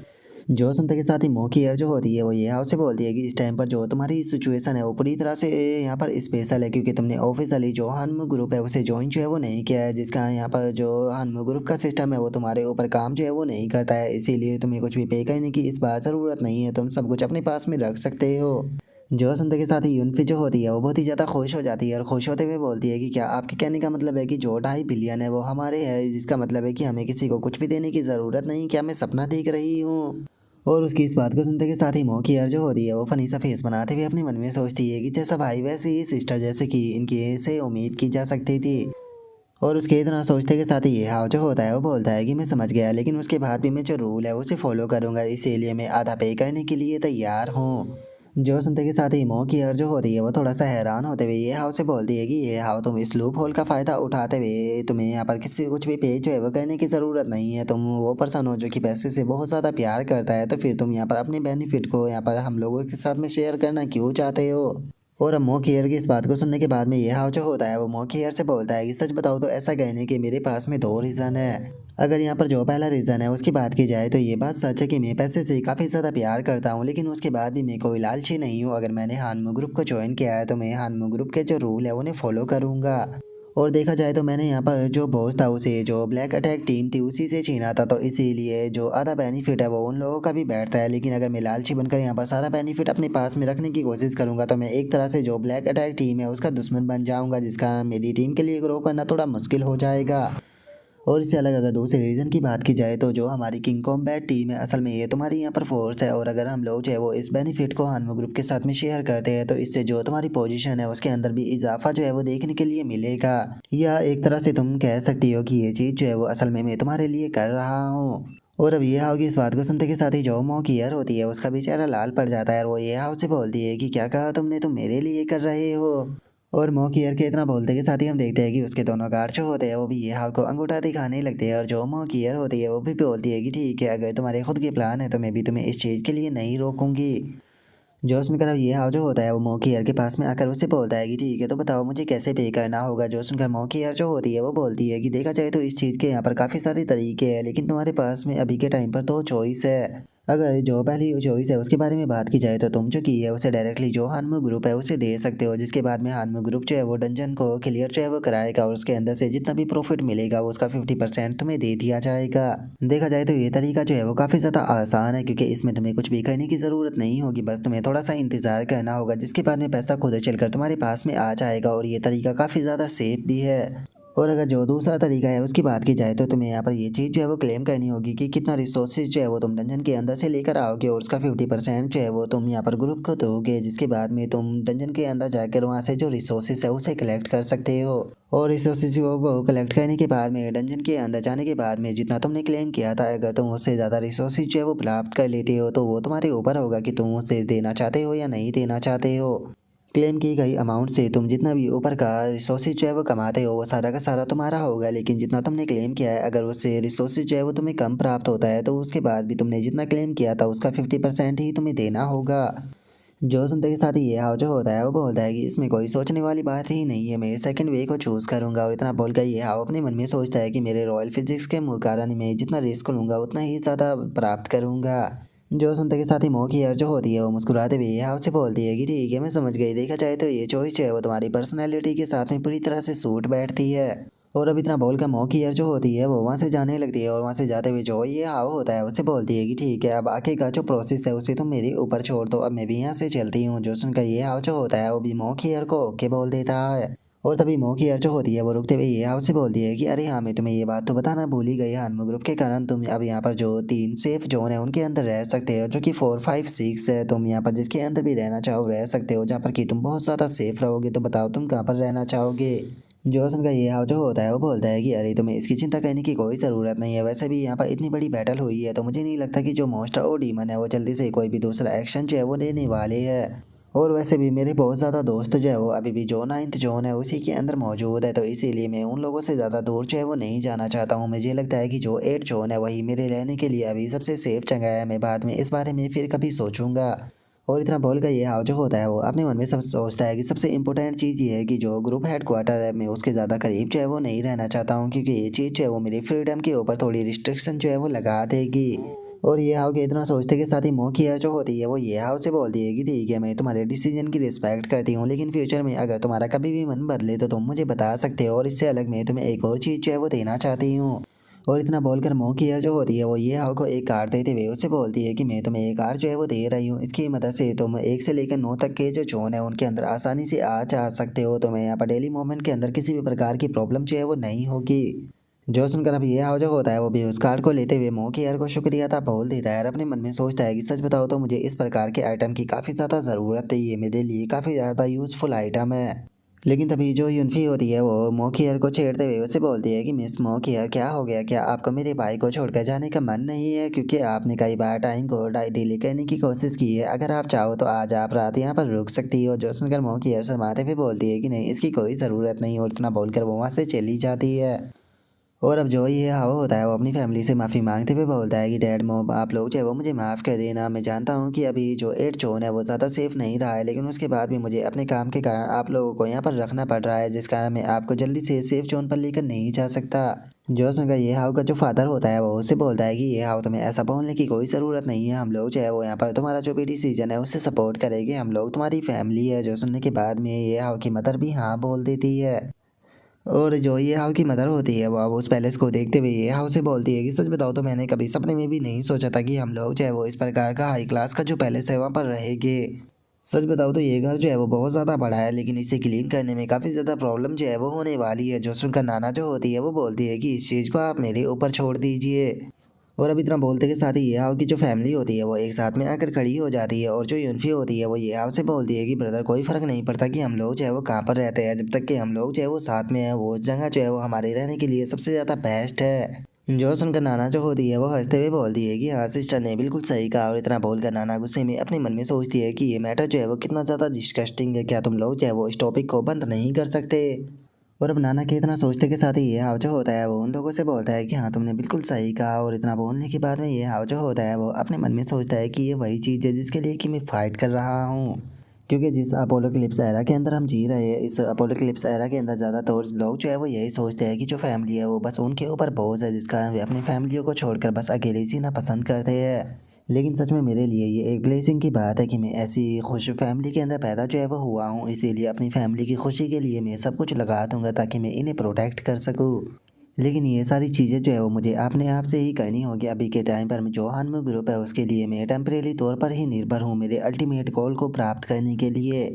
जो सुनते के साथ ही मोकियर जो होती है वो ये हाउ से बोलती है कि इस टाइम पर जो तुम्हारी सिचुएशन है वो पूरी तरह से यहाँ पर स्पेशल है, क्योंकि तुमने ऑफिशियली जो हानमू ग्रुप है उसे ज्वाइन जो है वो नहीं किया है, जिसका यहाँ पर जो हानमू ग्रुप का सिस्टम है वो तुम्हारे ऊपर काम जो है वो नहीं करता है, इसीलिए तुम्हें कुछ भी पे करने की इस बार ज़रूरत नहीं है, तुम सब कुछ अपने पास में रख सकते हो। जो सुनते के साथ ही यूनफी जो होती है वो बहुत ही ज़्यादा खुश हो जाती है और खुश होते हुए बोलती है कि क्या आपके कहने का मतलब है कि जो 2.5 बिलियन है वो हमारे है, जिसका मतलब है कि हमें किसी को कुछ भी देने की ज़रूरत नहीं, क्या मैं सपना देख रही हूँ। और उसकी इस बात को सुनते के साथ ही मोकियर जो होती है वो फनी सा फेस बनाते हुए अपने मन में सोचती है कि जैसा भाई वैसे ही सिस्टर, जैसे कि इनकी से उम्मीद की जा सकती थी। और उसके इतना सोचते के साथ ही ये हाव जो होता है वो बोलता है कि मैं समझ गया, लेकिन उसके बाद भी मैं जो रूल है उसे फॉलो करूंगा, इसीलिए मैं आधा पे करने के लिए तैयार हूँ। जो सुनते के साथ ही मो की यार जो होती है वो थोड़ा सा हैरान होते हुए ये हाव से बोलती है कि ये हाव, तुम इस लूप होल का फ़ायदा उठाते हुए तुम्हें यहाँ पर किसी कुछ भी पे जो है वो करने की ज़रूरत नहीं है। तुम वो पर्सन हो जो कि पैसे से बहुत ज़्यादा प्यार करता है, तो फिर तुम यहाँ पर अपने बेनिफिट को यहाँ पर हम लोगों के साथ में शेयर करना क्यों चाहते हो। और अब मोखियर की इस बात को सुनने के बाद में ये हाव जो होता है वो मोखियर से बोलता है कि सच बताओ तो ऐसा कहने के मेरे पास में दो रीज़न है। अगर यहाँ पर जो पहला रीज़न है उसकी बात की जाए तो ये बात सच है कि मैं पैसे से काफ़ी ज़्यादा प्यार करता हूँ, लेकिन उसके बाद भी मैं कोई लालची नहीं हूँ। अगर मैंने हानमू ग्रुप को ज्वाइन किया है तो मैं हानमू ग्रुप के जो रूल है उन्हें फॉलो करूँगा। और देखा जाए तो मैंने यहाँ पर जो बॉस था उसे जो ब्लैक अटैक टीम थी उसी से छीना था, तो इसीलिए जो आधा बेनिफिट है वो उन लोगों का भी बैठता है। लेकिन अगर मैं लालची बनकर यहाँ पर सारा बेनिफिट अपने पास में रखने की कोशिश करूँगा तो मैं एक तरह से जो ब्लैक अटैक टीम है उसका दुश्मन बन जाऊँगा, जिसका मेरी टीम के लिए ग्रो करना थोड़ा मुश्किल हो जाएगा। और इससे अलग अगर दूसरे रीज़न की बात की जाए तो जो हमारी किंग कॉम्बैट टीम है असल में ये तुम्हारी यहाँ पर फोर्स है, और अगर हम लोग जो है वो इस बेनिफिट को हानमू ग्रुप के साथ में शेयर करते हैं तो इससे जो तुम्हारी पोजीशन है उसके अंदर भी इजाफा जो है वो देखने के लिए मिलेगा। या एक तरह से तुम कह सकती हो कि ये चीज़ जो है वो असल में मैं तुम्हारे लिए कर रहा हूँ। और अब ये हाव की इस बात को सुनते के साथ ही जो मो की यार होती है उसका बेचारा लाल पड़ जाता है, और वो ये हाव से बोलती है कि क्या कहा तुमने, तुम मेरे लिए कर रहे हो। और मो कियर के इतना बोलते के साथ ही हम देखते हैं कि उसके दोनों गार्ड जो होते हैं वो भी ये हाव को अंगूठा दिखाने लगते हैं, और जो मो कियर होती है वो भी बोलती है कि ठीक है, अगर तुम्हारे खुद के प्लान है तो मैं भी तुम्हें इस चीज़ के लिए नहीं रोकूंगी। जो सुनकर अब ये हाव जो होता है वो मो कियर के पास में आकर उससे बोलता है कि ठीक है तो बताओ मुझे कैसे पे करना होगा। जो सुनकर मो कियर जो होती है वो बोलती है कि देखा जाए तो इस चीज़ के यहाँ पर काफ़ी सारे तरीके हैं, लेकिन तुम्हारे पास में अभी के टाइम पर दो चॉइस है। अगर जो पहली चॉइस है उसके बारे में बात की जाए तो तुम जो की है उसे डायरेक्टली जो हानमू ग्रुप है उसे दे सकते हो, जिसके बाद में हानमू ग्रुप जो है वो डंजन को क्लियर जो है वो कराएगा, और उसके अंदर से जितना भी प्रॉफिट मिलेगा वो उसका 50% तुम्हें दे दिया जाएगा। देखा जाए तो ये तरीका जो है वो काफ़ी ज़्यादा आसान है, क्योंकि इसमें तुम्हें कुछ भी करने की ज़रूरत नहीं होगी, बस तुम्हें थोड़ा सा इंतज़ार करना होगा, जिसके बाद में पैसा खुद चलकर तुम्हारे पास में आ जाएगा। और ये तरीका काफ़ी ज़्यादा सेफ भी है। और अगर जो दूसरा तरीका है उसकी बात की जाए तो तुम्हें यहाँ पर ये चीज़ जो है वो क्लेम करनी होगी कि कितना रिसोर्सेज जो है वो तुम डंजन के अंदर से लेकर आओगे, और उसका 50% जो है वो तुम यहाँ पर ग्रुप को दोगे, जिसके बाद में तुम डंजन के अंदर जाकर वहाँ से जो रिसोर्सेज है उसे कलेक्ट कर सकते हो। और रिसोर्सेज को कलेक्ट करने के बाद में डंजन के अंदर जाने के बाद में जितना तुमने क्लेम किया था, अगर तुम उससे ज़्यादा रिसोर्सेज जो है वो प्राप्त कर लेते हो तो वो तुम्हारे ऊपर होगा कि तुम उसे देना चाहते हो या नहीं देना चाहते हो। क्लेम की गई अमाउंट से तुम जितना भी ऊपर का रिसोर्सेज जो है वो कमाते हो वो सारा का सारा तुम्हारा होगा, लेकिन जितना तुमने क्लेम किया है अगर उससे रिसोर्सेज जो है वो तुम्हें कम प्राप्त होता है तो उसके बाद भी तुमने जितना क्लेम किया था उसका 50% ही तुम्हें देना होगा। जो सुनते के साथ ही ये हाव जो होता है वो बोलता है कि इसमें कोई सोचने वाली बात ही नहीं है, मैं सेकंड वे को चूज़ करूंगा। और इतना बोलकर ये हाव अपने मन में सोचता है कि मेरे रॉयल फिजिक्स के कारण मैं जितना रिस्क लूँगा उतना ही ज़्यादा प्राप्त करूँगा। जो सुनते के साथ ही मो की यार जो होती है वो मुस्कुराते हुए ये हाव से बोलती है कि ठीक है मैं समझ गई, देखा जाए तो ये चॉइस है वो तुम्हारी पर्सनैलिटी के साथ में पूरी तरह से सूट बैठती है। और अब इतना बोल कर मो की यार जो होती है वो वहाँ से जाने लगती है, और वहाँ से जाते हुए जो ये हाव होता है उससे बोलती है कि ठीक है अब आगे का जो प्रोसेस है उसे तुम मेरे ऊपर छोड़ दो, अब मैं भी यहाँ से चलती हूँ। जो सुनकर ये हाव जो होता है वो भी मो की यार को ओके बोल देता है। और तभी मो की यार जो होती है वो रुकते हुए ये हाव से बोलती है कि अरे हाँ मैं तुम्हें ये बात तो बताना भूल ही गई, हानमू ग्रुप के कारण तुम अब यहाँ पर जो 3 सेफ जोन है उनके अंदर रह सकते हो, जो कि 4, 5, 6 है। तुम यहाँ पर जिसके अंदर भी रहना चाहो रह सकते हो, जहाँ पर कि तुम बहुत ज़्यादा सेफ रहोगे। तो बताओ तुम कहाँ पर रहना चाहोगे। जो उनका ये हाव जो होता है वो बोलता है कि अरे तुम्हें इसकी चिंता करने की कोई ज़रूरत नहीं है, वैसे भी यहाँ पर इतनी बड़ी बैटल हुई है तो मुझे नहीं लगता कि जो मॉन्स्टर और डीमन है वो जल्दी से कोई भी दूसरा एक्शन जो है वो लेने वाले है। और वैसे भी मेरे बहुत ज़्यादा दोस्त जो है वो अभी भी जो 9th जोन है उसी के अंदर मौजूद है, तो इसीलिए मैं उन लोगों से ज़्यादा दूर जो है वो नहीं जाना चाहता हूँ। मुझे लगता है कि जो 8 जोन है वही मेरे रहने के लिए अभी सबसे सेफ जगह है, मैं बाद में इस बारे में फिर कभी सोचूंगा। और इतना बोल कर ये हाव जो होता है वो अपने मन में सब सोचता है कि सबसे इंपॉर्टेंट चीज़ ये है कि जो ग्रुप हेड क्वार्टर है मैं उसके ज़्यादा करीब जो है वो नहीं रहना चाहता हूँ, क्योंकि ये चीज़ जो है वो मेरी फ्रीडम के ऊपर थोड़ी रिस्ट्रिक्शन जो है वो लगा देगी। और ये हाव के इतना सोचते के साथ ही मो की यार जो होती है वो ये हाव से बोलती है कि ठीक है मैं तुम्हारे डिसीजन की रिस्पेक्ट करती हूँ, लेकिन फ्यूचर में अगर तुम्हारा कभी भी मन बदले तो तुम मुझे बता सकते हो, और इससे अलग मैं तुम्हें एक और चीज़ जो है वो देना चाहती हूँ। और इतना बोलकर मो की यार जो होती है वो ये हाव को एक कार्ड देते हुए उससे बोलती है कि मैं तुम्हें एक कार्ड जो है वो दे रही हूँ, इसकी मदद से तुम 1 से लेकर 9 तक के जो जोन है उनके अंदर आसानी से आ जा सकते हो। तो मैं यहाँ पर डेली मूवमेंट के अंदर किसी भी प्रकार की प्रॉब्लम जो है वो नहीं होगी। जो सुनकर अब ये हाव जो होता है वो भी उस कार्ड को लेते हुए मो की यार को शुक्रिया था बोल देता है, और अपने मन में सोचता है कि सच बताओ तो मुझे इस प्रकार के आइटम की काफ़ी ज़्यादा ज़रूरत है, ये मेरे लिए काफ़ी ज़्यादा यूज़फुल आइटम है। लेकिन तभी जो यूनफी होती है वो मोखियर को छेड़ते हुए उसे बोलती है कि मिस मोखियर क्या हो गया, क्या आपको मेरे भाई को छोड़कर जाने का मन नहीं है? क्योंकि आपने कई बार टाइम को डिले करने की कोशिश की है, अगर आप चाहो तो आज आप रात यहाँ पर रुक सकती हो। जो सुनकर मोखियर शर्माते हुए बोलती है कि नहीं, इसकी कोई ज़रूरत नहीं, और इतना बोलकर वो वहाँ से चली जाती है। और अब जो ये हवा होता है वो अपनी फैमिली से माफ़ी मांगते हुए बोलता है कि डैड मॉम आप लोग जो है वो मुझे माफ़ कर देना। मैं जानता हूँ कि अभी जो एड जोन है वो ज़्यादा सेफ़ नहीं रहा है, लेकिन उसके बाद भी मुझे अपने काम के कारण आप लोगों को यहाँ पर रखना पड़ रहा है, जिस कारण मैं आपको जल्दी से सेफ़ जोन पर लेकर नहीं जा सकता। जो सुनकर ये हाउ का जो फादर होता है वो उससे बोलता है कि ये हाउ, तुम्हें ऐसा बोलने की कोई ज़रूरत नहीं है, हम लोग जो है वो यहाँ पर तुम्हारा जो भी डिसीजन है उससे सपोर्ट करेंगे, हम लोग तुम्हारी फैमिली है। जो सुनने के बाद में ये हाउ की मदर भी हाँ बोल देती है। और जो ये हाउ की मदर होती है वो अब उस पैलेस को देखते हुए ये हाउ से बोलती है कि सच बताओ तो मैंने कभी सपने में भी नहीं सोचा था कि हम लोग जो है वो इस प्रकार का हाई क्लास का जो पैलेस है वहाँ पर रहेंगे। सच बताओ तो ये घर जो है वो बहुत ज़्यादा बड़ा है, लेकिन इसे क्लीन करने में काफ़ी ज़्यादा प्रॉब्लम जो है वो होने वाली है। जो सुनकर नाना जो होती है वो बोलती है कि इस चीज़ को आप मेरे ऊपर छोड़ दीजिए। और अब इतना बोलते के साथ ही ये हाउ की जो फैमिली होती है वो एक साथ में आकर खड़ी हो जाती है। और जो यूनफी होती है वो ये हाउ से बोलती है कि ब्रदर कोई फ़र्क नहीं पड़ता कि हम लोग जो है वो कहाँ पर रहते हैं, जब तक कि हम लोग जो है वो साथ में हैं, वो जगह जो है वो हमारे रहने के लिए सबसे ज़्यादा बेस्ट है। जो सुनकर नाना जो होती है वो हंसते हुए बोलती है कि हाँ सिस्टर ने बिल्कुल सही कहा। और इतना बोलकर नाना गुस्से में अपने मन में सोचती है कि ये मैटर जो है वो कितना ज़्यादा डिस्गस्टिंग है, क्या तुम लोग जो है वो इस टॉपिक को बंद नहीं कर सकते? और अब नाना के इतना सोचते के साथ ही ये हाव जो होता है वो उन लोगों से बोलता है कि हाँ तुमने बिल्कुल सही कहा। और इतना बोलने के बाद में ये हाव जो होता है वो अपने मन में सोचता है कि ये वही चीज़ है जिसके लिए कि मैं फ़ाइट कर रहा हूँ। क्योंकि जिस अपोलोक्लिप्स एरा के अंदर हम जी रहे हैं, इस अपोलोक्लिप्स एरा के अंदर ज़्यादातर लोग जो है वो यही सोचते हैं कि जो फैमिली है वो बस उनके ऊपर बोझ है, जिसका वे अपनी फैमिलियों को छोड़कर बस अकेले जीना पसंद करते हैं। लेकिन सच में मेरे लिए ये एक ब्लेसिंग की बात है कि मैं ऐसी खुश फैमिली के अंदर पैदा जो है वो हुआ हूँ, इसीलिए अपनी फैमिली की खुशी के लिए मैं सब कुछ लगा दूंगा ताकि मैं इन्हें प्रोटेक्ट कर सकूँ। लेकिन ये सारी चीज़ें जो है वो मुझे अपने आप से ही करनी होगी। अभी के टाइम पर जो हानमू ग्रुप है उसके लिए मैं टेम्परेरी तौर पर ही निर्भर हूँ मेरे अल्टीमेट गोल को प्राप्त करने के लिए।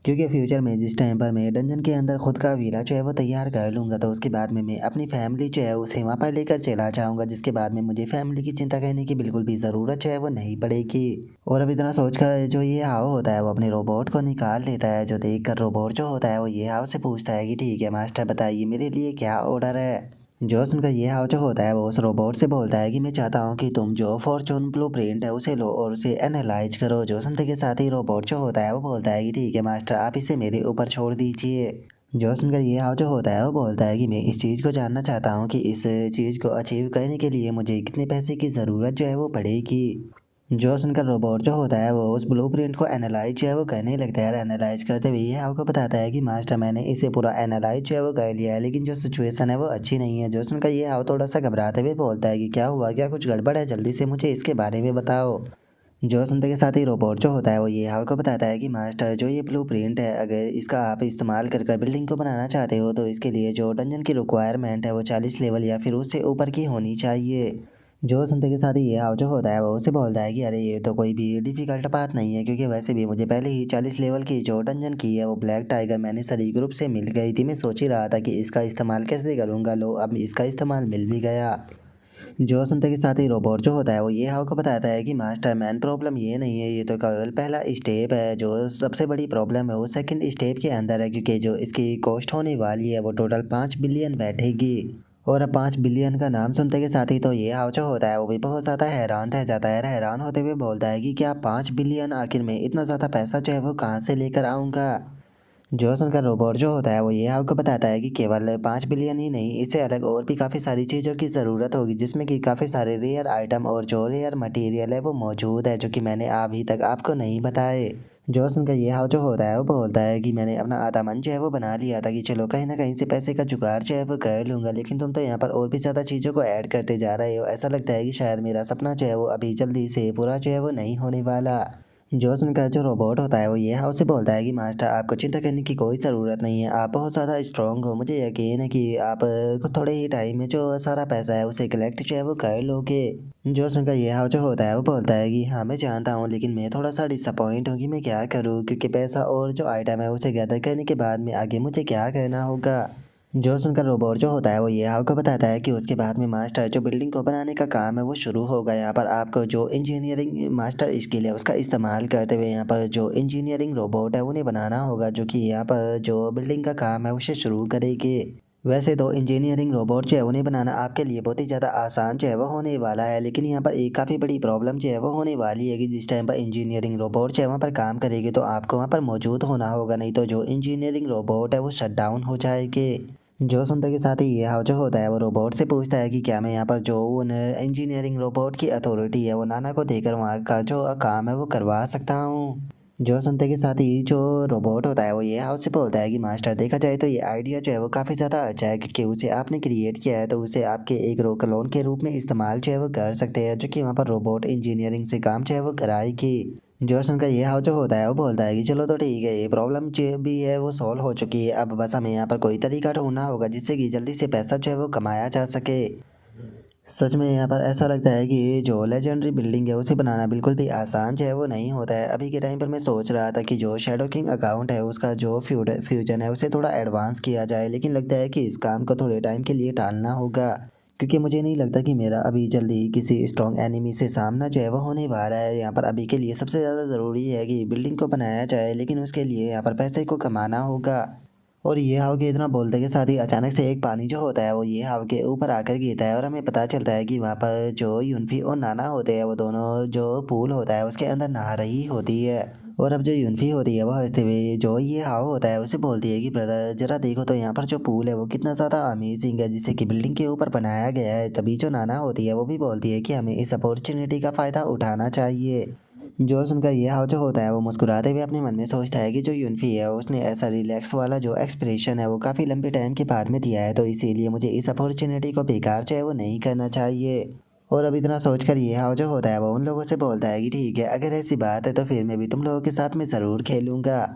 क्योंकि फ्यूचर में जिस टाइम पर मैं डंजन के अंदर खुद का विला जो है वो तैयार कर लूँगा, तो उसके बाद में मैं अपनी फैमिली जो है उसे वहाँ पर लेकर चला जाऊँगा, जिसके बाद में मुझे फैमिली की चिंता करने की बिल्कुल भी ज़रूरत जो है वो नहीं पड़ेगी। और अब इतना सोचकर जो ये हाव होता है वो अपने रोबोट को निकाल लेता है। जो देख कर रोबोट जो होता है वो ये हाव से पूछता है कि ठीक है मास्टर, बताइए मेरे लिए क्या ऑर्डर है? जो सुनकर ये हाव जो होता है वो उस रोबोट से बोलता है कि मैं चाहता हूँ कि तुम जो फॉर्चून ब्लूप्रिंट है उसे लो और उसे एनालाइज करो। जो सुनते के साथ ही रोबोट जो होता है वो बोलता है कि ठीक है मास्टर, आप इसे मेरे ऊपर छोड़ दीजिए। जो सुनकर ये हाव जो होता है वो बोलता है कि मैं इस चीज़ को जानना चाहता हूँ कि इस चीज़ को अचीव करने के लिए मुझे कितने पैसे की ज़रूरत जो है वो पड़ेगी। जो सुनकर रोबोट जो होता है वो उस ब्लूप्रिंट को एनालाइज जो है वो करने लगता है। एनालाइज करते हुए ये आपको बताता है कि मास्टर मैंने इसे पूरा एनालाइज जो है वो कर लिया है, लेकिन जो सिचुएशन है वो अच्छी नहीं है। जो सुनकर ये हाव थोड़ा सा घबराते हुए बोलता है कि क्या हुआ, क्या कुछ गड़बड़ है, जल्दी से मुझे इसके बारे में बताओ। जो सुनते के साथ ही रोबोट जो होता है वो ये हाव को बताता है कि मास्टर जो ये ब्लूप्रिंट है, अगर इसका आप इस्तेमाल कर बिल्डिंग को बनाना चाहते हो तो इसके लिए जो डंजन की रिक्वायरमेंट है वो 40 लेवल या फिर उससे ऊपर की होनी चाहिए। जो सुनते के साथ ही ये हाव जो होता है वो उसे बोलता है कि अरे ये तो कोई भी डिफ़िकल्ट बात नहीं है, क्योंकि वैसे भी मुझे पहले ही 40 लेवल की जो डंजन की है वो ब्लैक टाइगर मैंने सरी ग्रुप से मिल गई थी। मैं सोच ही रहा था कि इसका इस्तेमाल कैसे करूँगा, लो अब इसका इस्तेमाल मिल भी गया। जो सुनते के साथ ही रोबोट जो होता है वो ये हाव को बताता है कि मास्टर मैन प्रॉब्लम ये नहीं है, ये तो केवल पहला स्टेप है। जो सबसे बड़ी प्रॉब्लम है वो सेकंड स्टेप के अंदर है, क्योंकि जो इसकी कॉस्ट होने वाली है वो टोटल 5 बिलियन बैठेगी। और अब 5 बिलियन का नाम सुनते के साथ ही तो ये हाव जो होता है वो भी बहुत ज़्यादा हैरान रह जाता है। हैरान होते हुए बोलता है कि क्या 5 बिलियन, आखिर में इतना ज़्यादा पैसा जो है वो कहाँ से लेकर आऊँगा? जो सुनकर रोबोट जो होता है वो ये आपको बताता है कि केवल 5 बिलियन ही नहीं, इससे अलग और भी काफ़ी सारी चीज़ों की ज़रूरत होगी, जिसमें कि काफ़ी सारे रेयर आइटम और जो रेयर मटेरियल है वो मौजूद है, जो कि मैंने अभी तक आपको नहीं बताए। जो सुनकर ये हाव जो होता है वो बोलता है कि मैंने अपना आधा मन जो है वो बना लिया था कि चलो कहीं ना कहीं से पैसे का जुगाड़ जो है वो कर लूँगा, लेकिन तुम तो यहाँ पर और भी ज़्यादा चीज़ों को ऐड करते जा रहे हो। ऐसा लगता है कि शायद मेरा सपना जो है वो अभी जल्दी से पूरा जो है वो नहीं होने वाला। जो सुनकर जो रोबोट होता है वो ये हाउ से बोलता है कि मास्टर आपको चिंता करने की कोई ज़रूरत नहीं है, आप बहुत ज़्यादा स्ट्रांग हो, मुझे यकीन है कि आप को थोड़े ही टाइम में जो सारा पैसा है उसे कलेक्ट जो है वो कर लोगे। जो सुनकर ये हाउ जो होता है वो बोलता है कि हाँ मैं जानता हूँ, लेकिन मैं थोड़ा सा डिसअपॉइंट हूँ कि मैं क्या करूँ, क्योंकि पैसा और जो आइटम है उसे गैदर करने के बाद में आगे मुझे क्या करना होगा। जो सुनकर रोबोट जो होता है वो ये आपको बताता है कि उसके बाद में मास्टर जो बिल्डिंग को बनाने का काम है वो शुरू होगा। यहाँ पर आपको जो इंजीनियरिंग मास्टर स्किल है उसका इस्तेमाल करते हुए यहाँ पर जो इंजीनियरिंग रोबोट है उन्हें बनाना होगा, जो कि यहाँ पर जो बिल्डिंग का काम है उसे शुरू करेगी। वैसे तो इंजीनियरिंग रोबोट जो है उन्हें बनाना आपके लिए बहुत ही ज़्यादा आसान जो है वो होने वाला है, लेकिन यहाँ पर एक काफ़ी बड़ी प्रॉब्लम जो है वो होने वाली है कि जिस टाइम पर इंजीनियरिंग रोबोट जो है वहाँ पर काम करेगी तो आपको वहाँ पर मौजूद होना होगा, नहीं तो जो इंजीनियरिंग रोबोट है वो शट डाउन हो जाएगी। जो सुनते के साथ ही ये हाव जो होता है वो रोबोट से पूछता है कि क्या मैं यहाँ पर जो उन इंजीनियरिंग रोबोट की अथॉरिटी है वो नाना को देकर वहाँ का जो काम है वो करवा सकता हूँ। जो सुनते के साथ ही जो रोबोट होता है वो ये हाउ से बोलता है कि मास्टर देखा जाए तो ये आइडिया जो है वो काफ़ी ज़्यादा अच्छा है, क्योंकि उसे आपने क्रिएट किया है तो उसे आपके एक क्लोन के रूप में इस्तेमाल जो है वो कर सकते हैं, जो कि वहाँ पर रोबोट इंजीनियरिंग से काम जो है वो कराएगी। जो सुनकर ये हाउ जो होता है वो बोलता है कि चलो तो ठीक है, ये प्रॉब्लम जो भी है वो सॉल्व हो चुकी है, अब बस हमें यहाँ पर कोई तरीका ढूंढना होगा जिससे कि जल्दी से पैसा जो है वो कमाया जा सके। सच में यहाँ पर ऐसा लगता है कि ये जो लेजेंडरी बिल्डिंग है उसे बनाना बिल्कुल भी आसान जो है वो नहीं होता है। अभी के टाइम पर मैं सोच रहा था कि जो शैडो किंग अकाउंट है उसका जो फ्यूजन है उसे थोड़ा एडवांस किया जाए, लेकिन लगता है कि इस काम को थोड़े टाइम के लिए टालना होगा, क्योंकि मुझे नहीं लगता कि मेरा अभी जल्दी किसी स्ट्रॉन्ग एनिमी से सामना जो है वो होने वाला है। यहाँ पर अभी के लिए सबसे ज़्यादा ज़रूरी है कि बिल्डिंग को बनाया जाए, लेकिन उसके लिए यहाँ पर पैसे को कमाना होगा। और ये हाव के इतना बोलते के साथ ही अचानक से एक पानी जो होता है वो ये हाव के ऊपर आकर गिरता है और हमें पता चलता है कि वहाँ पर जो यूनफी और नाना होते हैं वो दोनों जो पूल होता है उसके अंदर नहा रही होती है। और अब जो यूनफी होती है वो हंसते हुए जो ये हाव होता है उसे बोलती है कि ब्रदर जरा देखो तो यहाँ पर जो पूल है वो कितना ज़्यादा अमेजिंग है, जिसे कि बिल्डिंग के ऊपर बनाया गया है। तभी जो नाना होती है वो भी बोलती है कि हमें इस अपॉर्चुनिटी का फ़ायदा उठाना चाहिए। जो सुनकर ये हाव जो होता है वो मुस्कुराते हुए अपने मन में सोचता है कि जो यूनफी है उसने ऐसा रिलैक्स वाला जो एक्सप्रेशन है वो काफ़ी लंबे टाइम के बाद में दिया है, तो इसीलिए मुझे इस अपॉर्चुनिटी को बेकार जो है वो नहीं करना चाहिए। और अब इतना सोचकर ये हाव जो होता है वो उन लोगों से बोलता है कि ठीक है, अगर ऐसी बात है तो फिर मैं भी तुम लोगों के साथ में ज़रूर खेलूँगा।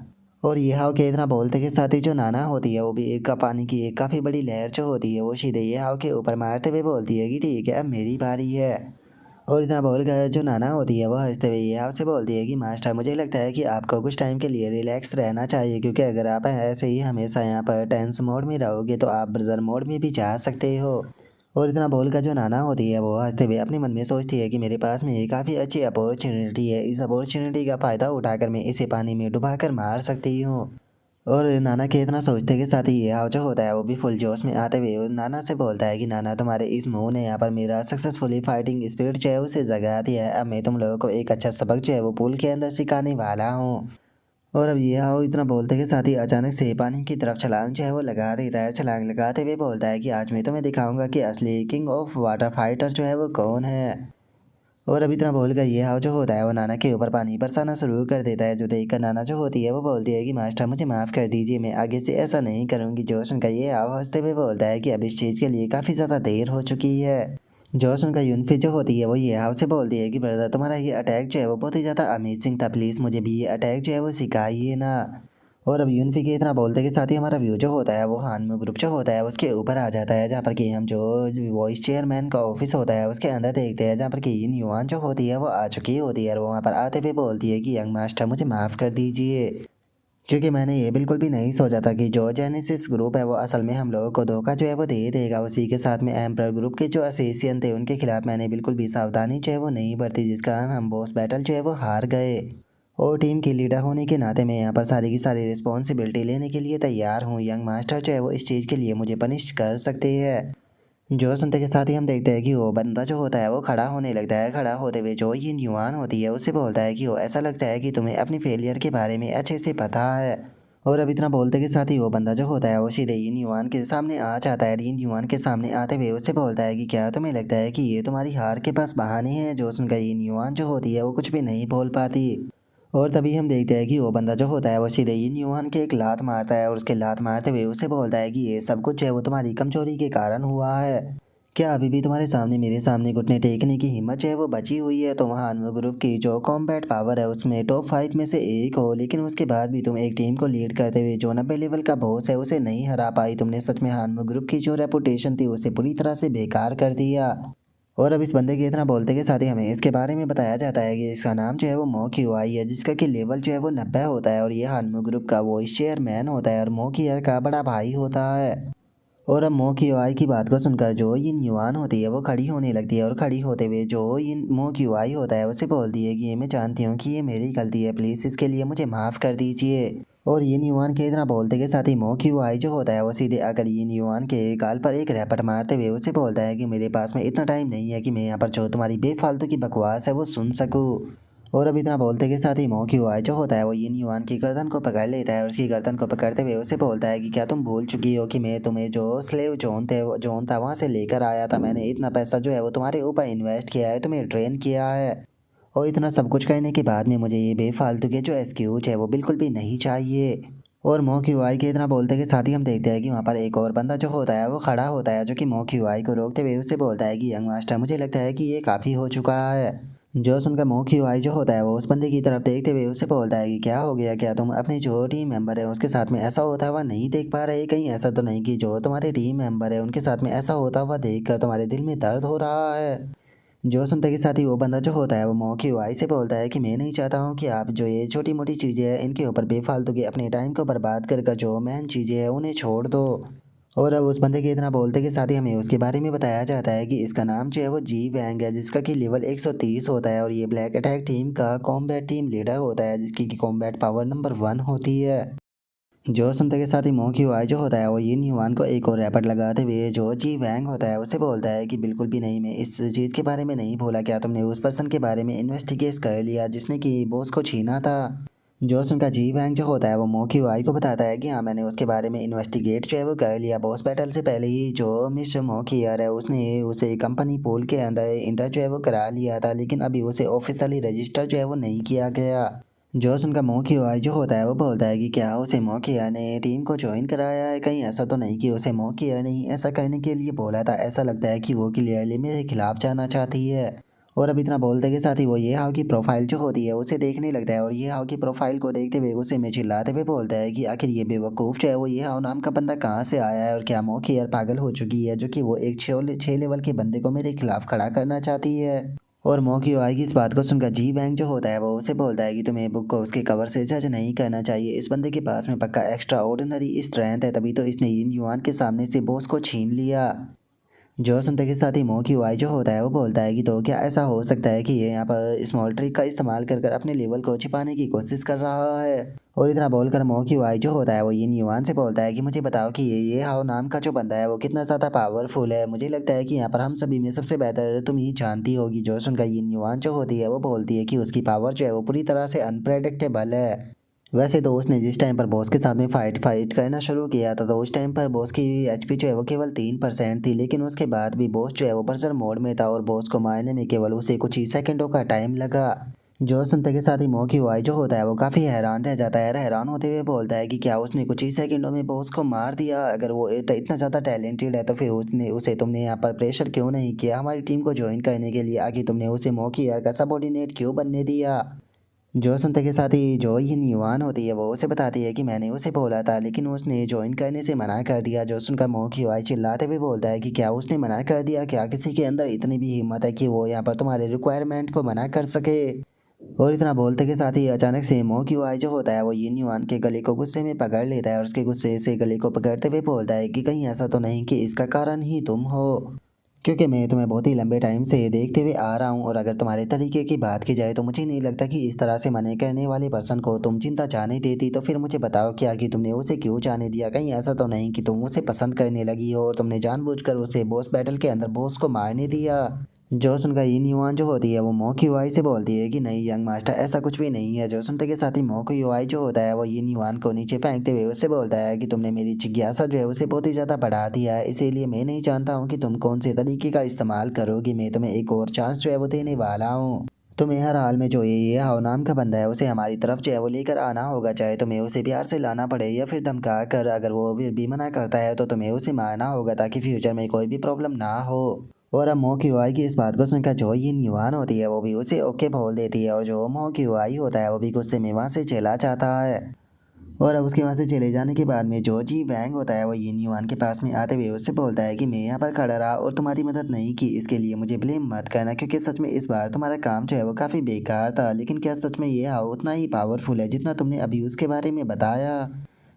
और ये हाव के इतना बोलते के साथ ही जो नाना होती है वो भी एक का पानी की एक काफ़ी बड़ी लहर जो होती है वो सीधे ये हाव के ऊपर मारते हुए बोलती है कि ठीक है, अब मेरी बारी है। और इतना बोलकर जो नाना होती है वो हंसते हुए ये आपसे बोलती है कि मास्टर मुझे लगता है कि आपको कुछ टाइम के लिए रिलैक्स रहना चाहिए, क्योंकि अगर आप ऐसे ही हमेशा यहाँ पर टेंस मोड में रहोगे तो आप ब्रजर मोड में भी जा सकते हो। और इतना बोलकर जो नाना होती है वो हंसते हुए अपने मन में सोचती है कि मेरे पास में ये काफ़ी अच्छी अपॉर्चुनिटी है, इस अपॉर्चुनिटी का फ़ायदा उठाकर मैं इसे पानी में डुबा कर मार सकती हूँ। और नाना के इतना सोचते के साथ ही ये हाव जो होता है वो भी फुल जोश में आते हुए वो नाना से बोलता है कि नाना तुम्हारे इस मुंह ने यहाँ पर मेरा सक्सेसफुली फाइटिंग स्पिरिट जो है उसे जगा दिया है, अब मैं तुम लोगों को एक अच्छा सबक जो है वो पूल के अंदर सिखाने वाला हूँ। और अब ये हाव इतना बोलते के साथ ही अचानक से पानी की तरफ छलांग जो है वो लगा देता है। छलांग लगाते हुए बोलता है कि आज मैं तुम्हें दिखाऊंगा कि असली किंग ऑफ वाटर फाइटर जो है वो कौन है। और अभी इतना बोल कर ये हाव जो होता है वो नाना के ऊपर पानी बरसाना शुरू कर देता है, जो देखकर नाना जो होती है वो बोलती है कि मास्टर मुझे माफ़ कर दीजिए, मैं आगे से ऐसा नहीं करूँगी। जोशन का ये हाव हंसते हुए बोलता है कि अब इस चीज़ के लिए काफ़ी ज़्यादा देर हो चुकी है। जोशन का यूनफी जो होती है वो ये हाव से बोलती है कि ब्रदर तुम्हारा ये अटैक जो है वो बहुत ही ज़्यादा अमेजिंग था, प्लीज़ मुझे भी ये अटैक जो है वो सिखाइए ना। और अब यूनफी के इतना बोलते के साथ ही हमारा व्यू जो होता है वो हानमू ग्रुप जो होता है उसके ऊपर आ जाता है, जहाँ पर कि हम जो वॉइस चेयरमैन का ऑफिस होता है उसके अंदर देखते हैं, जहाँ पर कि इन युवान जो होती है वो आ चुकी होती है और वो वहाँ पर आते हुए बोलती है कि यंग मास्टर मुझे माफ़ कर दीजिए, क्योंकि मैंने ये बिल्कुल भी नहीं सोचा था कि जो जेनेसिस ग्रुप है वो असल में हम लोगों को धोखा जो है वो दे देगा। उसी के साथ में एम्पर ग्रुप के जो एसोसिएशन थे उनके खिलाफ मैंने बिल्कुल भी सावधानी जो है वो नहीं बरती, जिस कारण हम बॉस बैटल जो है वो हार गए। और टीम की लीडर होने के नाते मैं यहाँ पर सारी की सारी रिस्पॉन्सिबिलिटी लेने के लिए तैयार हूँ। यंग मास्टर जो है वो इस चीज़ के लिए मुझे पनिश कर सकते हैं। जो सुनते के साथ ही हम देखते हैं कि वो बंदा जो होता है वो खड़ा होने लगता है। खड़ा होते हुए जो ये न्यूआन होती है उससे बोलता है कि वो ऐसा लगता है कि तुम्हें अपनी फेलियर के बारे में अच्छे से पता है। और अब इतना बोलते के साथ ही वो बंदा जो होता है वो सीधे yin युआन के सामने आ जाता है। yin युआन के सामने आते हुए उससे बोलता है कि क्या तुम्हें लगता है कि ये तुम्हारी हार के पास बहाने हैं। जो सुनकर yin युआन जो होती है वो कुछ भी नहीं बोल पाती। और तभी हम देखते हैं कि वो बंदा जो होता है वो सीधे yin युआन के एक लात मारता है और उसके लात मारते हुए उससे बोलता है कि ये सब कुछ जो है वो तुम्हारी कमजोरी के कारण हुआ है। क्या अभी भी तुम्हारे सामने मेरे सामने घुटने टेकने की हिम्मत जो है वो बची हुई है? तुम अनमोल ग्रुप की जो कॉम्बैट पावर है उसमें टॉप 5 में से एक हो, लेकिन उसके बाद भी तुम एक टीम को लीड करते हुए जो 90 लेवल का बॉस है उसे नहीं हरा पाई। तुमने सच में अनमोल ग्रुप की जो रेपुटेशन थी उसे पूरी तरह से बेकार कर दिया। और अब इस बंदे के इतना बोलते के साथ ही हमें इसके बारे में बताया जाता है कि इसका नाम जो है वो मो क्यूआई है, जिसका कि लेवल जो है वो 90 होता है और ये अनमोल ग्रुप का वो चेयरमैन होता है और मो कियर का बड़ा भाई होता है। और अब मो की आई की बात को सुनकर जो यिन युआन होती है वो खड़ी होने लगती है और खड़ी होते हुए जो यिन मो की आई होता है उसे बोलती है कि ये मैं जानती हूँ कि ये मेरी गलती है, प्लीज़ इसके लिए मुझे माफ़ कर दीजिए। और यिन युआन के इतना बोलते के साथ ही मो की आई जो होता है वो सीधे आकर यिन युआन के गाल पर एक रैपट मारते हुए उसे बोलता है कि मेरे पास में इतना टाइम नहीं है कि मैं यहाँ पर जो तुम्हारी बेफालतू की बकवास है वो सुन सकूँ। और अब इतना बोलते के साथ ही मो की जो होता है वो यिन युआन की गर्दन को पकड़ लेता है और उसकी गर्दन को पकड़ते हुए उसे बोलता है कि क्या तुम भूल चुकी हो कि मैं तुम्हें जो स्लेव जोन था वहाँ से लेकर आया था, मैंने इतना पैसा जो है वो तुम्हारे ऊपर इन्वेस्ट किया है, तुम्हें ट्रेन किया है। और इतना सब कुछ कहने के बाद में मुझे ये बेफालतू के जो एक्सक्यूज है वो बिल्कुल भी नहीं चाहिए। और मो क्यू आई के इतना बोलते के साथ ही हम देखते हैं कि वहाँ पर एक और बंदा जो होता है वो खड़ा होता है, जो कि मो क्यू आई को रोकते हुए उससे बोलता है कि यंग मास्टर मुझे लगता है कि ये काफ़ी हो चुका है। जो सुनकर मो क्यू आई जो होता है वो उस बंदे की तरफ देखते हुए उससे बोलता है कि क्या हो गया, क्या तुम अपने जो टीम मेंबर है उसके साथ में ऐसा होता हुआ नहीं देख पा रहे, कहीं ऐसा तो नहीं कि जो तुम्हारे टीम मेंबर है उनके साथ में ऐसा होता हुआ देख कर तुम्हारे दिल में दर्द हो रहा है। जो सुनते के साथ ही वो बंदा जो होता है वो मो की वाई से बोलता है कि मैं नहीं चाहता हूँ कि आप जो ये छोटी मोटी चीज़ें हैं इनके ऊपर बेफालतू के अपने टाइम को बर्बाद कर कर जो मेन चीज़ें हैं उन्हें छोड़ दो। और अब उस बंदे के इतना बोलते के साथ ही हमें उसके बारे में बताया जाता है कि इसका नाम जो है वो जी वैंग है, जिसका कि लेवल 130 होता है और ये ब्लैक अटैक टीम का कॉम्बैट टीम लीडर होता है, जिसकी कि कॉम्बैट पावर नंबर 1 होती है। जो सुनते के साथ ही मो क्यूआई जो होता है वो यिन युआन को एक और रैपट लगाते हुए जो जी वैंग होता है उसे बोलता है कि बिल्कुल भी नहीं, मैं इस चीज़ के बारे में नहीं भूला, क्या तुमने उस पर्सन के बारे में इन्वेस्टिगेट कर लिया जिसने कि बॉस को छीना था। जो सुनकर जी वैंग जो होता है वो मो क्यूआई को बताता है कि हाँ मैंने उसके बारे में इन्वेस्टिगेट जो है वो कर लिया, बॉस बैटल से पहले ही जो मिस्टर मो कियर है उसने उसे कंपनी पूल के अंदर इंटर जो है वो करा लिया था, लेकिन अभी उसे ऑफिशियली रजिस्टर जो है वो नहीं किया गया। जो सुनकर मो की जो होता है वो बोलता है कि क्या उसे मो किया ने टीम को ज्वाइन कराया है, कहीं ऐसा तो नहीं कि उसे मो किया ने ही ऐसा करने के लिए बोला था, ऐसा लगता है कि वो क्लियरली मेरे खिलाफ जाना चाहती है। और अब इतना बोलते के साथ ही वो ये हाउ की प्रोफाइल जो होती है उसे देखने लगता है और ये हाउ की प्रोफाइल को देखते हुए उसे में चिल्लाते हुए बोलता है कि आखिर ये बेवकूफ़ जो है वो ये हाउ नाम का बंदा कहाँ से आया है और क्या मो कियर पागल हो चुकी है जो कि वो एक 6 लेवल के बंदे को मेरे खिलाफ खड़ा करना चाहती है। और मो की आएगी इस बात को सुनकर जी बैंक जो होता है वो उसे बोलता है कि तुम्हें बुक को उसके कवर से जज नहीं करना चाहिए, इस बंदे के पास में पक्का एक्स्ट्रा ऑर्डिनरी स्ट्रेंथ है, तभी तो इसने इन युआन के सामने से बॉस को छीन लिया। जो सुनते के साथ ही मो की वाई जो होता है वो बोलता है कि तो क्या ऐसा हो सकता है कि ये यहाँ पर स्मॉल ट्रिक का इस्तेमाल कर कर अपने लेवल को छिपाने की कोशिश कर रहा है। और इतना बोलकर मो की वाई जो होता है वो इन युआन से बोलता है कि मुझे बताओ कि ये हाओ नाम का जो बंदा है वो कितना ज़्यादा पावरफुल है, मुझे लगता है कि यहाँ पर हम सभी में सबसे बेहतर तुम ही जानती होगी। जो सुनकर इन युआन जो होती है वो बोलती है कि उसकी पावर जो है वो पूरी तरह से अनप्रेडिक्टेबल है। वैसे तो उसने जिस टाइम पर बॉस के साथ में फाइट फाइट करना शुरू किया था तो उस टाइम पर बॉस की एचपी जो है वो केवल 3% थी, लेकिन उसके बाद भी बॉस जो है वो बर्सर मोड में था और बॉस को मारने में केवल उसे कुछ ही सेकंडों का टाइम लगा। जो सुनते के साथ ही मो की वाई जो होता है वो काफ़ी हैरान रह जाता है, हैरान होते हुए बोलता है कि क्या उसने कुछ ही सेकंडों में बॉस को मार दिया, अगर वो इतना ज़्यादा टैलेंटेड है तो फिर उसने उसे तुमने यहाँ पर प्रेशर क्यों नहीं किया हमारी टीम को ज्वाइन करने के लिए, आखिर तुमने उसे मो की यार का सबॉर्डिनेट क्यों बनने दिया। जो सुनते के साथ ही जो ये न्यूआन होती है वो उसे बताती है कि मैंने उसे बोला था लेकिन उसने ज्वाइन करने से मना कर दिया। जो सुनकर मो की आवाज़ चिल्लाते हुए बोलता है कि क्या उसने मना कर दिया, क्या किसी के अंदर इतनी भी हिम्मत है कि वो यहाँ पर तुम्हारे रिक्वायरमेंट को मना कर सके। और इतना बोलते के साथ ही अचानक से मो की आवाज़ जो होता है वो ये न्यूआन के गले को गुस्से में पकड़ लेता है और उसके गुस्से से गले को पकड़ते हुए बोलता है कि कहीं ऐसा तो नहीं कि इसका कारण ही तुम हो, क्योंकि मैं तुम्हें बहुत ही लंबे टाइम से देखते हुए आ रहा हूँ और अगर तुम्हारे तरीके की बात की जाए तो मुझे नहीं लगता कि इस तरह से मना करने वाले पर्सन को तुम चिंता जाने देती, तो फिर मुझे बताओ क्या कि तुमने उसे क्यों जाने दिया, कहीं ऐसा तो नहीं कि तुम उसे पसंद करने लगी हो और तुमने जानबूझकर उसे बॉस बैटल के अंदर बॉस को मारने दिया। जो सुनकर इन युआन जो होती है वो मो की युआई से बोलती है कि नहीं यंग मास्टर ऐसा कुछ भी नहीं है। जो सुनते के साथ ही मो की युआई जो होता है वो इन युआन को नीचे फेंकते हुए उससे बोलता है कि तुमने मेरी जिज्ञासा जो है उसे बहुत ही ज़्यादा बढ़ा दिया है, इसीलिए मैं नहीं जानता हूँ कि तुम कौन से तरीके का इस्तेमाल करोगी, मैं तुम्हें एक और चांस जो है वो देने वाला हूँ। तुम्हें हर हाल में जो ये हाव नाम का बंदा है उसे हमारी तरफ जो है वो लेकर आना होगा, चाहे तुम्हें उसे प्यार से लाना पड़े या फिर धमका कर, अगर वो फिर भी मना करता है तो तुम्हें उसे मारना होगा ताकि फ्यूचर में कोई भी प्रॉब्लम ना हो। और अब मो क्यूआई की इस बात को सुनकर जो ये न्यूआन होती है वो भी उसे ओके बोल देती है और जो मो क्यूआई होता है वो भी गुस्से में वहाँ से चला जाता है। और अब उसके वहाँ से चले जाने के बाद में जो जी वैंग होता है वो ये न्यूआन के पास में आते हुए उससे बोलता है कि मैं यहाँ पर खड़ा रहा और तुम्हारी मदद नहीं की, इसके लिए मुझे ब्लेम मत करना, क्योंकि सच में इस बार तुम्हारा काम जो है वो काफ़ी बेकार था, लेकिन क्या सच में ये हाउ उतना ही पावरफुल है जितना तुमने अभी उसके बारे में बताया।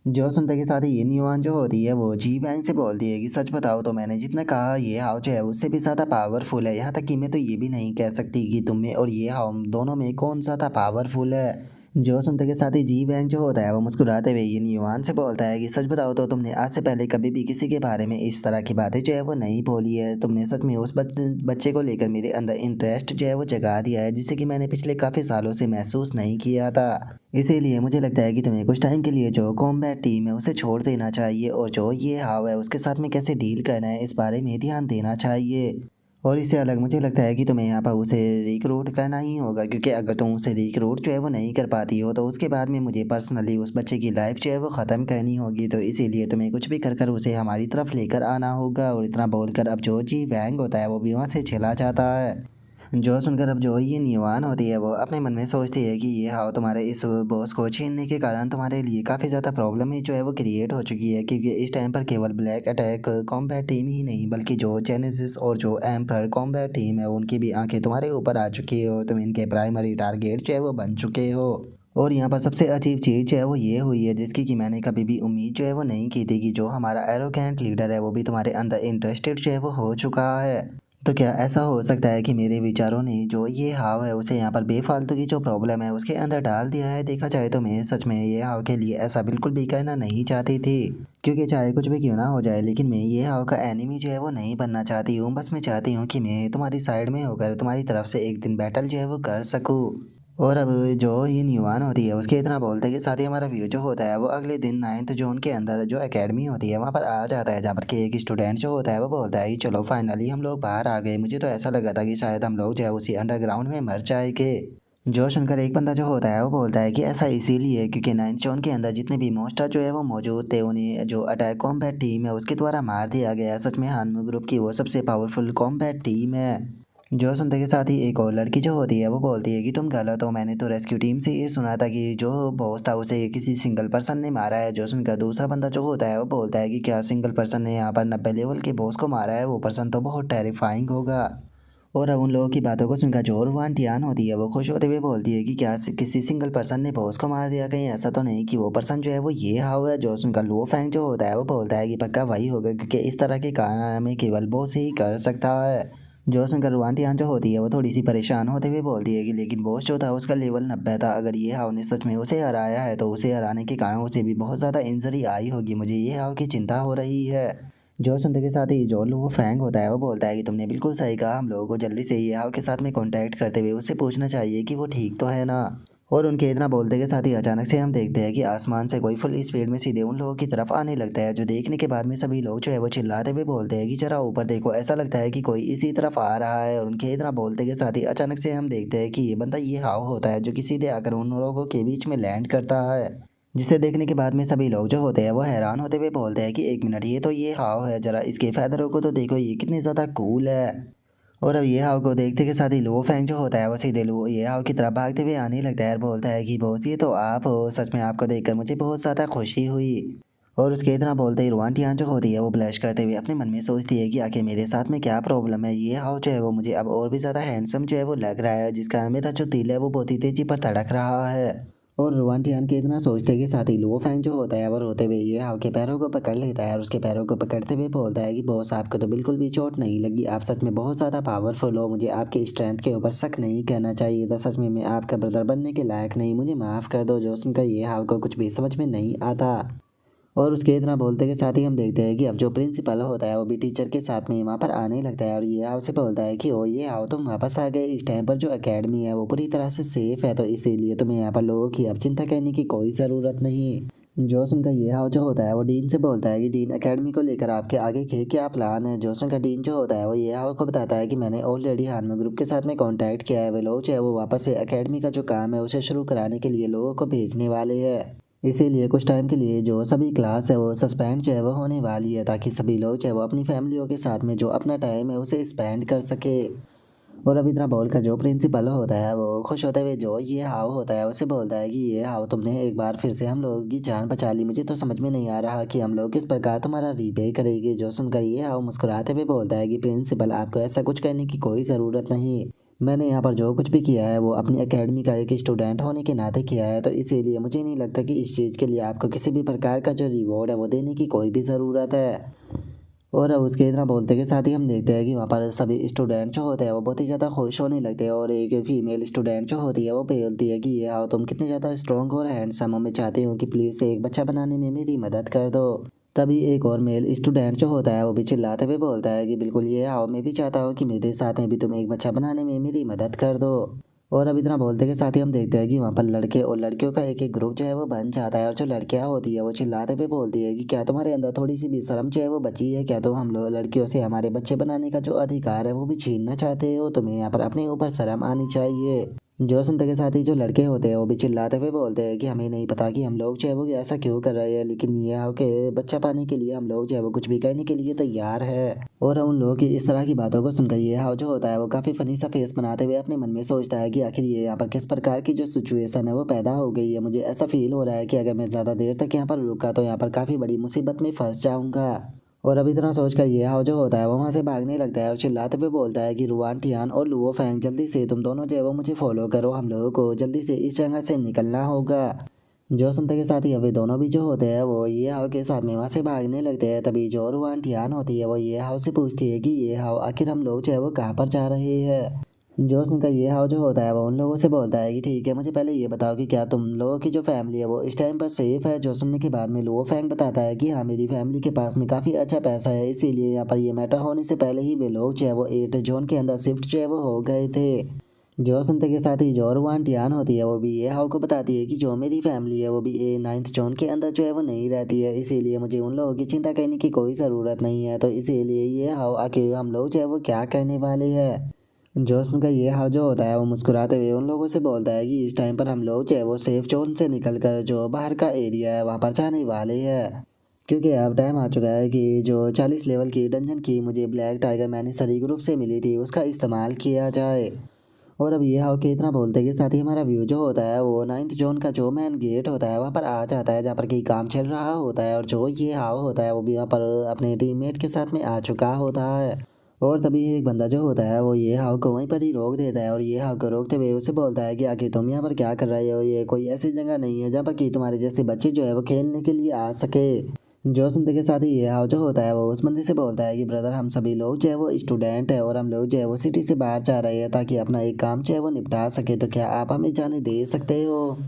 जो सुनते के साथ ही ये न्यूआन जो होती है वो जी बैंक से बोलती है कि सच बताओ तो मैंने जितना कहा ये हाव जो है उससे भी ज़्यादा पावरफुल है। यहाँ तक कि मैं तो ये भी नहीं कह सकती कि तुम में और ये हाव दोनों में कौन ज़्यादा पावरफुल है। जो सुनते के साथ ही जी बैंक जो होता है वो मुस्कुराते हुए ये न्यूआन से बोलता है कि सच बताओ तो तुमने आज से पहले कभी भी किसी के बारे में इस तरह की बातें जो है वो नहीं बोली है। तुमने सच में उस बच्चे को लेकर मेरे अंदर इंटरेस्ट जो है वो जगा दिया है जिसे कि मैंने पिछले काफ़ी सालों से महसूस नहीं किया था। इसीलिए मुझे लगता है कि तुम्हें कुछ टाइम के लिए जो कॉम्बैट टीम है उसे छोड़ देना चाहिए और जो ये हाव है उसके साथ में कैसे डील करना है इस बारे में ध्यान देना चाहिए। और इससे अलग मुझे लगता है कि तुम्हें यहाँ पर उसे रिक्रूट करना ही होगा, क्योंकि अगर तुम उसे रिक्रूट जो है वो नहीं कर पाती हो तो उसके बाद में मुझे पर्सनली उस बच्चे की लाइफ जो है वो ख़त्म करनी होगी। तो इसीलिए तुम्हें कुछ भी कर कर उसे हमारी तरफ लेकर आना होगा। और इतना बोलकर अब जो जी वैंग होता है वो भी वहाँ से चला जाता है। जो सुनकर अब जो ये न्यूआन होती है वो अपने मन में सोचती है कि ये हाव तुम्हारे इस बॉस को छीनने के कारण तुम्हारे लिए काफ़ी ज़्यादा प्रॉब्लम ही जो है वो क्रिएट हो चुकी है, क्योंकि इस टाइम पर केवल ब्लैक अटैक कॉम्बैट टीम ही नहीं बल्कि जो जेनेसिस और जो एम्पर कॉम्बैट टीम है उनकी भी आंखें तुम्हारे ऊपर आ चुकी है और तुम इनके प्राइमरी टारगेट जो है वो बन चुके हो। और यहाँ पर सबसे अजीब चीज़ जो है वो ये हुई है जिसकी कि मैंने कभी भी उम्मीद जो है वो नहीं की थी कि जो हमारा एरोगेंट लीडर है वो भी तुम्हारे अंदर इंटरेस्टेड जो है वो हो चुका है। तो क्या ऐसा हो सकता है कि मेरे विचारों ने जो ये हाव है उसे यहाँ पर बेफालतू की जो प्रॉब्लम है उसके अंदर डाल दिया है। देखा जाए तो मैं सच में ये हाव के लिए ऐसा बिल्कुल भी करना नहीं चाहती थी, क्योंकि चाहे कुछ भी क्यों ना हो जाए लेकिन मैं ये हाव का एनिमी जो है वो नहीं बनना चाहती हूँ। बस मैं चाहती हूँ कि मैं तुम्हारी साइड में होकर तुम्हारी तरफ से एक दिन बैटल जो है वो कर सकूँ। और अब जो ये न्यूआन होती है उसके इतना बोलते के साथ ही हमारा व्यू जो होता है वो अगले दिन 9th जून के अंदर जो एकेडमी होती है वहाँ पर आ जाता है, जहाँ पर कि एक स्टूडेंट जो होता है वो बोलता है कि चलो फाइनली हम लोग बाहर आ गए। मुझे तो ऐसा लगा था कि शायद हम लोग जो है उसी अंडरग्राउंड में मर जाएंगे। जो सुनकर एक बंदा जो होता है वो बोलता है कि ऐसा इसीलिए क्योंकि 9th जून के अंदर जितने भी मोस्टर जो है वो मौजूद थे उन्हें जो अटैक कॉम्बैट टीम है उसके द्वारा मार दिया गया। सच में हानमू ग्रुप की वो सबसे पावरफुल कॉम्बैट टीम है। जो सुनते के साथ ही एक और लड़की जो होती है वो बोलती है कि तुम गलत हो, मैंने तो रेस्क्यू टीम से ये सुना था कि जो बॉस था उसे किसी सिंगल पर्सन ने मारा है। जो सुनकर दूसरा बंदा जो होता है वो बोलता है कि क्या सिंगल पर्सन ने यहाँ पर 90 लेवल के बॉस को मारा है, वो पर्सन तो बहुत टेरिफाइंग होगा। और अब उन लोगों की बातों को सुनकर जो रुआन टियान होती है वो खुश होते हुए बोलती है कि क्या किसी सिंगल पर्सन ने बॉस को मार दिया, कहीं ऐसा तो नहीं कि वो पर्सन जो है वो ये हाव है। जो सुनकर लो फैंग जो होता है वो बोलता है कि पक्का वही होगा, क्योंकि इस तरह के कारनामे केवल बॉस ही कर सकता है। जो सुनकर रुआन टियान जो होती है वो थोड़ी सी परेशान होते हुए बोलती है कि लेकिन बॉस जो था उसका लेवल 90 था, अगर ये हाव ने सच में उसे हराया है तो उसे हराने के कारण उसे भी बहुत ज़्यादा इंजरी आई होगी। मुझे ये हाव की चिंता हो रही है। जो सुनते के साथ ही जो वो फैंग होता है वो बोलता है कि तुमने बिल्कुल सही कहा, हम लोगों को जल्दी से ये हाव के साथ में कांटेक्ट करते हुए उससे पूछना चाहिए कि वो ठीक तो है ना। और उनके इतना बोलते के साथ ही अचानक से हम देखते हैं कि आसमान से कोई फुल स्पीड में सीधे उन लोगों की तरफ आने लगता है, जो देखने के बाद में सभी लोग जो है वो चिल्लाते हुए बोलते हैं कि जरा ऊपर देखो, ऐसा लगता है कि कोई इसी तरफ आ रहा है। और उनके इतना बोलते के साथ ही अचानक से हम देखते हैं कि ये बंदा ये हाव होता है जो कि सीधे आकर उन लोगों के बीच में लैंड करता है, जिसे देखने के बाद में सभी लोग जो होते हैं वो हैरान होते हुए बोलते हैं कि एक मिनट, ये तो ये हाव है, जरा इसके फैदरों को तो देखो, ये कितनी ज़्यादा कूल है। और अब ये हाव को देखते के साथ ही लो फैंग जो होता है वो सीधे लो ये हाव की तरफ भागते हुए आने लगता है और बोलता है कि बॉस ये तो आप हो, सच में आपको देखकर मुझे बहुत ज़्यादा खुशी हुई। और उसके इतना बोलते ही रुआन टियान जो होती है वो ब्लश करते हुए अपने मन में सोचती है कि आखिर मेरे साथ में क्या प्रॉब्लम है। ये हाव जो है वो मुझे अब और भी ज़्यादा हैंडसम जो है वो लग रहा है, जिसका मेरा जो दिल है वो बहुत ही तेज़ी पर धड़क रहा है। और रुआन टियान के इतना सोचते के साथ ही लो फैंग जो होता है वो रोते हुए ये हाव के पैरों को पकड़ लेता है और उसके पैरों को पकड़ते हुए बोलता है कि बॉस आपको तो बिल्कुल भी चोट नहीं लगी, आप सच में बहुत ज़्यादा पावरफुल हो, मुझे आपकी स्ट्रेंथ के ऊपर शक नहीं करना चाहिए था, सच में मैं आपका ब्रदर बनने के लायक नहीं, मुझे माफ़ कर दो। जो सुनकर ये हाव को कुछ भी समझ में नहीं आता। और उसके इतना बोलते के साथ ही हम देखते हैं कि अब जो प्रिंसिपल होता है वो भी टीचर के साथ में वहाँ पर आने लगता है और ये हाव से बोलता है कि ओ ये आओ तुम वापस आ गए, इस टाइम पर जो एकेडमी है वो पूरी तरह से सेफ है, तो इसीलिए तुम्हें यहाँ पर लोगों की अब चिंता करने की कोई ज़रूरत नहीं। जो सुनकर ये हाव जो होता है वो डीन से बोलता है कि डीन एकेडमी को लेकर आपके आगे के क्या प्लान है। जो सुनकर डीन जो होता है वो ये हाव को बताता है कि मैंने ऑलरेडी हानमू ग्रुप के साथ में कांटेक्ट किया है, वे लोग जो है वो वापस से एकेडमी का जो काम है उसे शुरू कराने के लिए लोगों को भेजने वाले हैं। इसीलिए कुछ टाइम के लिए जो सभी क्लास है वो सस्पेंड जो है वो होने वाली है, ताकि सभी लोग जो है वो अपनी फैमिलियों के साथ में जो अपना टाइम है उसे स्पेंड कर सके। और अब इतना बोलकर जो प्रिंसिपल होता है वो खुश होते हुए जो ये हाव होता है उसे बोलता है कि ये हाव तुमने एक बार फिर से हम लोगों की जान बचा ली, मुझे तो समझ में नहीं आ रहा कि हम लोग किस प्रकार तुम्हारा रीपे करेंगे। जो सुनकर ये हाव मुस्कुराते हुए बोलता है कि प्रिंसिपल आपको ऐसा कुछ करने की कोई ज़रूरत नहीं, मैंने यहाँ पर जो कुछ भी किया है वो अपनी एकेडमी का एक स्टूडेंट होने के नाते किया है, तो इसीलिए मुझे नहीं लगता कि इस चीज़ के लिए आपको किसी भी प्रकार का जो रिवॉर्ड है वो देने की कोई भी ज़रूरत है। और अब उसके इतना बोलते के साथ ही हम देखते हैं कि वहाँ पर सभी स्टूडेंट जो होते हैं वो बहुत ही ज़्यादा खुश होने लगते हैं, और एक फीमेल स्टूडेंट जो होती है वो बोलती है कि ये आओ, तुम कितने ज़्यादा स्ट्रॉन्ग और हैंडसम हो, मैं चाहती हूँ कि प्लीज़ एक बच्चा बनाने में मेरी मदद कर दो। तभी एक और मेल स्टूडेंट जो होता है वो भी चिल्लाते हुए बोलता है कि बिल्कुल ये आओ, मैं भी चाहता हूँ कि मेरे साथ में भी तुम एक बच्चा बनाने में मेरी मदद कर दो। और अब इतना बोलते के साथ ही हम देखते हैं कि वहाँ पर लड़के और लड़कियों का एक एक ग्रुप जो है वो बन जाता है, और जो लड़कियाँ होती है वो चिल्लाते हुए बोलती है कि क्या तुम्हारे अंदर थोड़ी सी भी शर्म जो है वो बची है, क्या तुम हम लोग लड़कियों से हमारे बच्चे बनाने का जो अधिकार है वो भी छीनना चाहते हो, तुम्हें यहाँ पर अपने ऊपर शर्म आनी चाहिए। जो सुनते के साथ ही जो लड़के होते हैं वो भी चिल्लाते हुए बोलते हैं कि हमें नहीं पता कि हम लोग जो है वो ऐसा क्यों कर रहे हैं, लेकिन ये है कि बच्चा पाने के लिए हम लोग जो है वो कुछ भी करने के लिए तैयार है। और उन लोगों की इस तरह की बातों को सुनकर ये हाव जो होता है वो काफ़ी फनी सा फेस बनाते हुए अपने मन में सोचता है कि आखिर ये यहाँ पर किस प्रकार की जो सिचुएशन है वो पैदा हो गई है। मुझे ऐसा फील हो रहा है कि अगर मैं ज़्यादा देर तक यहाँ पर रुका तो यहाँ पर काफ़ी बड़ी मुसीबत में फंस जाऊँगा। और अब इतना सोचकर ये हाव जो होता है वो वहाँ से भागने लगता है और चिल्लाते हुए बोलता है कि रुआन टियान और लुओ फैंग, जल्दी से तुम दोनों जो है वो मुझे फॉलो करो, हम लोगों को जल्दी से इस जगह से निकलना होगा। जो सुनते के साथ ही अभी दोनों भी जो होते हैं वो ये हाव के साथ में वहाँ से भागने लगते हैं। तभी जो रुआन टियान होती है वो ये हाव से पूछती है कि ये हाव आखिर हम लोग जो है वो कहाँ पर जा रहे हैं। जो सुनकर ये हाव जो होता है वो उन लोगों से बोलता है कि ठीक है, मुझे पहले ये बताओ कि क्या तुम लोगों की जो फैमिली है वो इस टाइम पर सेफ है। जो सुनने के बाद में लुओ फैंग बताता है कि हाँ, मेरी फैमिली के पास में काफ़ी अच्छा पैसा है, इसीलिए यहाँ पर ये मैटर होने से पहले ही वे लोग जो है वो 8 जोन के अंदर शिफ्ट जो है वो हो गए थे। जो सुनते के साथ ही जो रुआन टियान होती है वो भी ये हाव को बताती है कि जो मेरी फैमिली है वो भी 9th जोन के अंदर जो है वो नहीं रहती है, इसीलिए मुझे उन लोगों की चिंता करने की कोई ज़रूरत नहीं है। तो इसीलिए ये हाव आखिर हम लोग जो है वो क्या करने वाले हैं। जोसन का ये हाव जो होता है वो मुस्कुराते हुए उन लोगों से बोलता है कि इस टाइम पर हम लोग जो है वो सेफ जोन से निकल कर जो बाहर का एरिया है वहाँ पर जाने वाले हैं, क्योंकि अब टाइम आ चुका है कि जो 40 लेवल की डंजन की मुझे ब्लैक टाइगर मैनिसरी ग्रुप से मिली थी उसका इस्तेमाल किया जाए। और अब ये हाव के इतना बोलते के साथ ही हमारा व्यू जो होता है वो 9th जोन का जो मैन गेट होता है वहाँ पर आ जाता है, जहाँ पर कहीं काम चल रहा होता है, और जो ये हाव होता है वो भी वहाँ पर अपने टीममेट के साथ में आ चुका होता है। और तभी एक बंदा जो होता है वो ये हाव को वहीं पर ही रोक देता है, और ये हाव को रोकते हुए उसे बोलता है कि आखिर तुम यहाँ पर क्या कर रहे हो, ये कोई ऐसी जगह नहीं है जहाँ पर कि तुम्हारे जैसे बच्चे जो है वो खेलने के लिए आ सके। जो सुनते के साथ ही ये हाव जो होता है वो उस बंदे से बोलता है कि ब्रदर, हम सभी लोग जो है वो स्टूडेंट है और हम लोग जो है वो सिटी से बाहर जा रहे हैं ताकि अपना एक काम जो है वो निपटा सके, तो क्या आप हमें जाने दे सकते हो।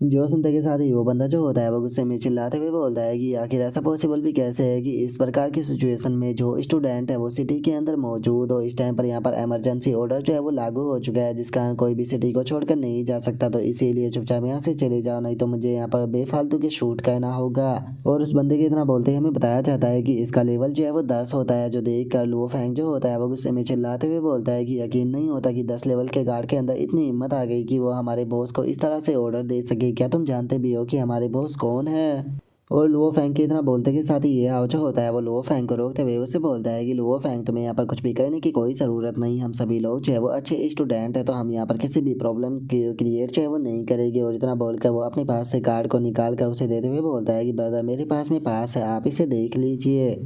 जो सुनते के साथ ही वो बंदा जो होता है वो गुस्से में चिल्लाते हुए बोलता है कि आखिर ऐसा पॉसिबल भी कैसे है कि इस प्रकार की सिचुएशन में जो स्टूडेंट है वो सिटी के अंदर मौजूद हो। इस टाइम पर यहाँ पर इमरजेंसी ऑर्डर जो है वो लागू हो चुका है, जिसका कोई भी सिटी को छोड़कर नहीं जा सकता, तो इसीलिए चुपचाप यहाँ से चले जाओ, नहीं तो मुझे यहाँ पर बेफालतू के शूट करना होगा। और उस बंदे के इतना बोलते ही हमें बताया जाता है कि इसका लेवल जो है वो 10 होता है, जो देख कर लुओ फैंग जो होता है वो गुस्से में चिल्लाते हुए बोलता है कि यकीन नहीं होता कि 10 लेवल के गार्ड के अंदर इतनी हिम्मत आ गई कि वो हमारे बॉस को इस तरह से ऑर्डर दे सके, क्या तुम जानते भी हो कि हमारे बॉस कौन है। और लुओ फैंग के इतना बोलते के साथ ही ये हाव जो होता है वो लुओ फैंग को रोकते हुए उसे बोलता है कि लुओ फैंग, तुम्हें यहाँ पर कुछ भी करने की कोई ज़रूरत नहीं, हम सभी लोग जो है वो अच्छे स्टूडेंट है, तो हम यहाँ पर किसी भी प्रॉब्लम क्रिएट जो है वो नहीं करेंगे। और इतना बोलकर वो अपने पास से कार्ड को निकाल कर उसे देते हुए बोलता है कि ब्रदर, मेरे पास में पास है, आप इसे देख लीजिए।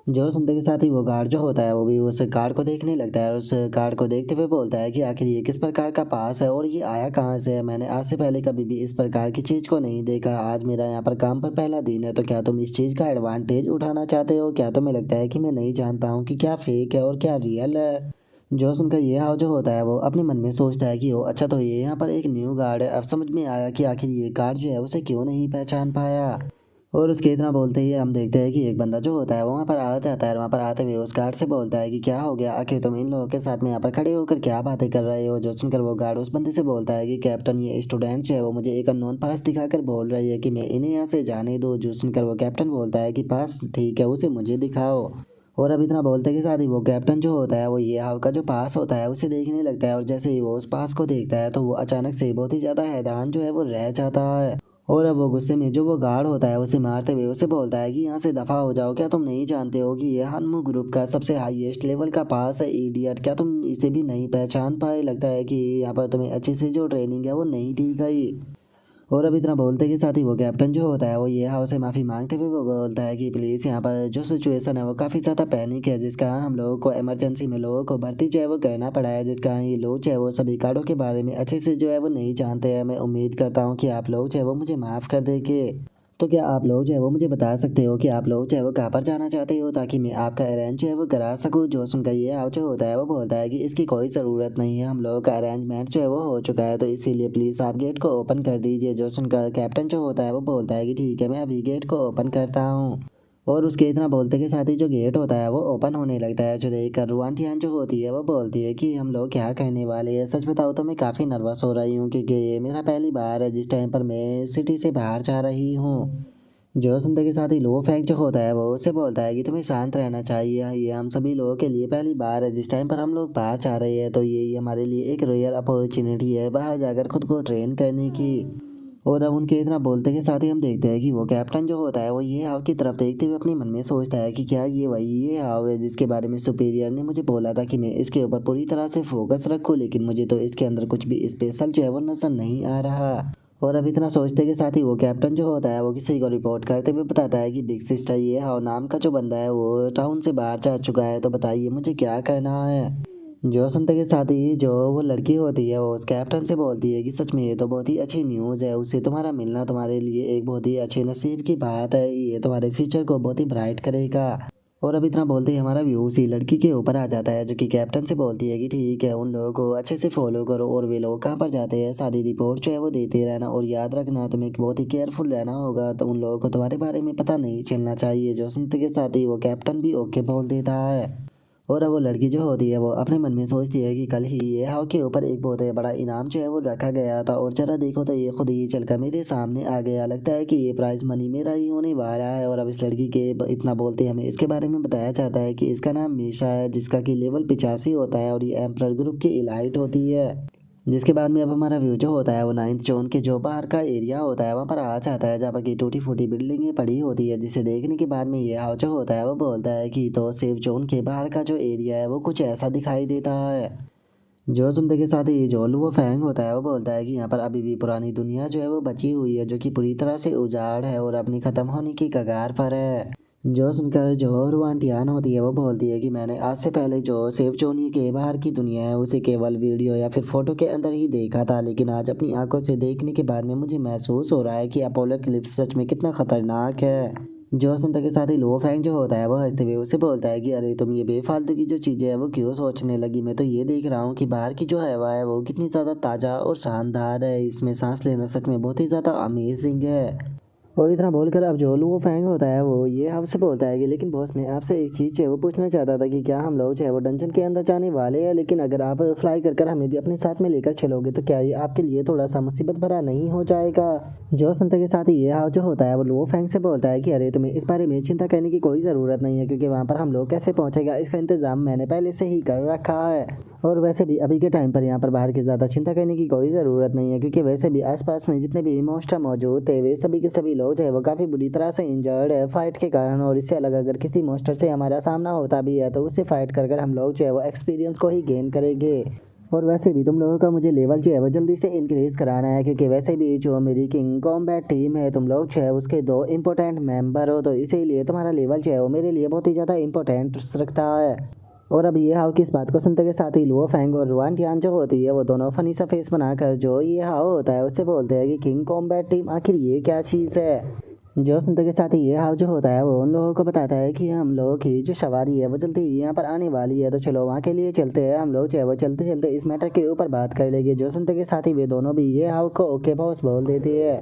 जो सुनते के साथ ही वो गार्ड जो होता है वो भी उस कार्ड को देखने लगता है, और उस कार्ड को देखते हुए बोलता है कि आखिर ये किस प्रकार का पास है और ये आया कहाँ से है, मैंने आज से पहले कभी भी इस प्रकार की चीज़ को नहीं देखा, आज मेरा यहाँ पर काम पर पहला दिन है, तो क्या तुम इस चीज़ का एडवांटेज उठाना चाहते हो, क्या तुम्हें लगता है कि मैं नहीं जानता हूँ कि क्या फेक है और क्या रियल है। जो सुनकर ये हाव जो होता है वो अपने मन में सोचता है कि ओ अच्छा, तो ये यहाँ पर एक न्यू गार्ड है, अब समझ में आया कि आखिर ये गार्ड जो है उसे क्यों नहीं पहचान पाया। और उसके इतना बोलते ही हम देखते हैं कि एक बंदा जो होता है वो वहाँ पर आ जाता है, और वहाँ पर आते हुए उस गार्ड से बोलता है कि क्या हो गया, आखिर तुम इन लोगों के साथ में यहाँ पर खड़े होकर क्या बातें कर रहे हो। जो सुनकर वो गार्ड उस बंदे से बोलता है कि कैप्टन, ये स्टूडेंट जो है वो मुझे एक अननोन पास दिखाकर बोल रही है कि मैं इन्हें यहाँ से जाने दो। जो सुनकर वो कैप्टन बोलता है कि पास ठीक है, उसे मुझे दिखाओ। और अब इतना बोलते के साथ ही वो कैप्टन जो होता है वो ये हाव का जो पास होता है उसे देखने लगता है, और जैसे ही वो उस पास को देखता है तो वो अचानक से बहुत ही ज़्यादा हैरान जो है वो रह जाता है। और अब वो गुस्से में जो वो गार्ड होता है उसे मारते हुए उसे बोलता है कि यहाँ से दफ़ा हो जाओ, क्या तुम नहीं जानते हो कि ये हनमू ग्रुप का सबसे हाईएस्ट लेवल का पास है इडियट, क्या तुम इसे भी नहीं पहचान पाए, लगता है कि यहाँ पर तुम्हें अच्छी से जो ट्रेनिंग है वो नहीं दी गई। और अब इतना बोलते के साथ ही वो कैप्टन जो होता है वो ये हाउ से माफ़ी मांगते हुए वो बोलता है कि प्लीज़ यहाँ पर जो सिचुएशन है वो काफ़ी ज़्यादा पैनिक है, जिसका हम लोगों को इमरजेंसी में लोगों को भर्ती जो है वो करना पड़ा है, जिसका ये लोग जो है वो सभी कार्डों के बारे में अच्छे से जो है वो नहीं जानते हैं। मैं उम्मीद करता हूँ कि आप लोग जो है वो मुझे माफ़ कर देंगे। तो क्या आप लोग जो है वो मुझे बता सकते हो कि आप लोग जो है वो कहाँ पर जाना चाहते हो, ताकि मैं आपका अरेंज जो है वो करा सकूँ। जो सुनकर ये हाउ जो होता है वो बोलता है कि इसकी कोई ज़रूरत नहीं है, हम लोगों का अरेंजमेंट जो है वो हो चुका है, तो इसीलिए प्लीज़ आप गेट को ओपन कर दीजिए। जो सुनकर कैप्टन जो होता है वो बोलता है कि ठीक है, मैं अभी गेट को ओपन करता हूँ। और उसके इतना बोलते के साथ ही जो गेट होता है वो ओपन होने लगता है, जो देख कर रुआनटियान जो होती है वो बोलती है कि हम लोग क्या करने वाले हैं। सच बताओ तो मैं काफ़ी नर्वस हो रही हूँ, क्योंकि ये मेरा पहली बार है जिस टाइम पर मैं सिटी से बाहर जा रही हूँ। जो सुनते के साथ ही लो फैंक जो होता है वो उससे बोलता है कि तुम्हें शांत रहना चाहिए, ये हम सभी लोगों के लिए पहली बार है जिस टाइम पर हम लोग बाहर जा रहे हैं, तो ये हमारे लिए एक रेयर अपॉर्चुनिटी है बाहर जाकर खुद को ट्रेन करने की। और अब उनके इतना बोलते के साथ ही हम देखते हैं कि वो कैप्टन जो होता है वो ये हाव की तरफ देखते हुए अपने मन में सोचता है कि क्या ये वही ये हाव है जिसके बारे में सुपीरियर ने मुझे बोला था कि मैं इसके ऊपर पूरी तरह से फोकस रखूं, लेकिन मुझे तो इसके अंदर कुछ भी स्पेशल जो है वो नजर नहीं आ रहा। और अब इतना सोचते के साथ ही वो कैप्टन जो होता है वो किसी को रिपोर्ट करते हुए बताता है कि बिग सिस्टर ये हाव नाम का जो बंदा है वो टाउन से बाहर जा चुका है, तो बताइए मुझे क्या करना है। जो सुनते के साथ ही जो वो लड़की होती है वो उस कैप्टन से बोलती है कि सच में ये तो बहुत ही अच्छी न्यूज़ है, उससे तुम्हारा मिलना तुम्हारे लिए एक बहुत ही अच्छे नसीब की बात है, ये तुम्हारे फ्यूचर को बहुत ही ब्राइट करेगा। और अब इतना बोलते ही हमारा व्यू उसी लड़की के ऊपर आ जाता है, जो कि कैप्टन से बोलती है कि ठीक है, उन लोगों को अच्छे से फॉलो करो और वे लोग कहाँ पर जाते हैं सारी रिपोर्ट जो है वो देते रहना, और याद रखना तुम्हें बहुत ही केयरफुल रहना होगा, तो उन लोगों को तुम्हारे बारे में पता नहीं चलना चाहिए। जो सुनते के साथ ही वो कैप्टन भी ओके बोल देता है। और अब वो लड़की जो होती है वो अपने मन में सोचती है कि कल ही ये हाउ के ऊपर एक बहुत ही बड़ा इनाम जो है वो रखा गया था, और जरा देखो तो ये खुद ही चलकर मेरे सामने आ गया, लगता है कि ये प्राइज मनी मेरा ही होने वाला है। और अब इस लड़की के इतना बोलते हमें इसके बारे में बताया जाता है कि इसका नाम मीशा है, जिसका कि लेवल 85 होता है, और ये एम्परर ग्रुप की इलाइट होती है। जिसके बाद में अब हमारा व्यू जो होता है वो 9th जोन के जो बाहर का एरिया होता है वहाँ पर आ जाता है, जहाँ पर की टूटी फूटी बिल्डिंगें पड़ी होती है, जिसे देखने के बाद में ये हाउ जो होता है वो बोलता है कि तो सेफ जोन के बाहर का जो एरिया है वो कुछ ऐसा दिखाई देता है। जो सुनते के साथ ही जो वो फैंग होता है वो बोलता है कि यहाँ पर अभी भी पुरानी दुनिया जो है वो बची हुई है, जो कि पूरी तरह से उजाड़ है और अपनी ख़त्म होने की कगार पर है। जो सुनकर जो रुआनटियान होती है वो बोलती है कि मैंने आज से पहले जो सेफ जोनी के बाहर की दुनिया है उसे केवल वीडियो या फिर फोटो के अंदर ही देखा था, लेकिन आज अपनी आंखों से देखने के बाद में मुझे महसूस हो रहा है कि अपोलोकलिप्स सच में कितना खतरनाक है। जो सुनते के साथ ही लो फैंग जो होता है वो हंसते हुए उसे बोलता है कि अरे तुम ये बेफालतू की जो चीज़ें है वो क्यों सोचने लगी, मैं तो ये देख रहा हूँ कि बाहर की जो हवा है वो कितनी ज़्यादा ताज़ा और शानदार है, इसमें सांस लेना सच में बहुत ही ज़्यादा अमेजिंग है। और इतना बोलकर अब जो वो फैंग होता है वो ये हमसे बोलता है कि लेकिन बॉस मैं आपसे एक चीज़ जो है वो पूछना चाहता था कि क्या हम लोग जो है वो डंजन के अंदर जाने वाले हैं, लेकिन अगर आप फ्लाई कर हमें भी अपने साथ में लेकर चलोगे तो क्या ये आपके लिए थोड़ा सा मुसीबत भरा नहीं हो जाएगा। जो सुनते के साथ ही ये हाव जो होता है वो लो फैंग से बोलता है कि अरे तुम्हें इस बारे में चिंता करने की कोई ज़रूरत नहीं है, क्योंकि वहाँ पर हम लोग कैसे पहुँचेगा इसका इंतज़ाम मैंने पहले से ही कर रखा है। और वैसे भी अभी के टाइम पर यहाँ पर बाहर की ज़्यादा चिंता करने की कोई ज़रूरत नहीं है, क्योंकि वैसे भी आसपास में जितने भी मॉन्स्टर मौजूद थे वे सभी के सभी लोग जो है वो काफ़ी बुरी तरह से इंजर्ड है फाइट के कारण। और इससे अलग अगर किसी मॉन्स्टर से हमारा सामना होता भी है तो उससे फाइट कर हम लोग जो है वो एक्सपीरियंस को ही गेन करेंगे। और वैसे भी तुम लोगों का मुझे लेवल जो है वो जल्दी से इंक्रीज़ कराना है, क्योंकि वैसे भी जो मेरी किंग कॉम्बैट टीम है तुम लोग जो है उसके 2 इंपॉर्टेंट मेंबर हो, तो इसीलिए तुम्हारा लेवल जो है वो मेरे लिए बहुत ही ज़्यादा इंपॉर्टेंट रखता है। और अब ये हाव की इस बात को सुनते के साथ ही लुओ फैंग और रुआनटियान जो होती है वो दोनों फनी सा फेस बनाकर जो ये हाव होता है उससे बोलते हैं कि किंग कॉम्बैट टीम आखिर ये क्या चीज़ है। जो सुनते के साथ ही ये हाव जो होता है वो उन लोगों को बताता है कि हम लोगों की जो सवारी है वो जल्दी ही यहाँ पर आने वाली है, तो चलो वहाँ के लिए चलते हैं। हम लोग जो है वो चलते चलते इस मैटर के ऊपर बात कर लेंगे। जो सुनते के साथ ही वे दोनों भी ये हाव को ओके बॉस बोल देती है।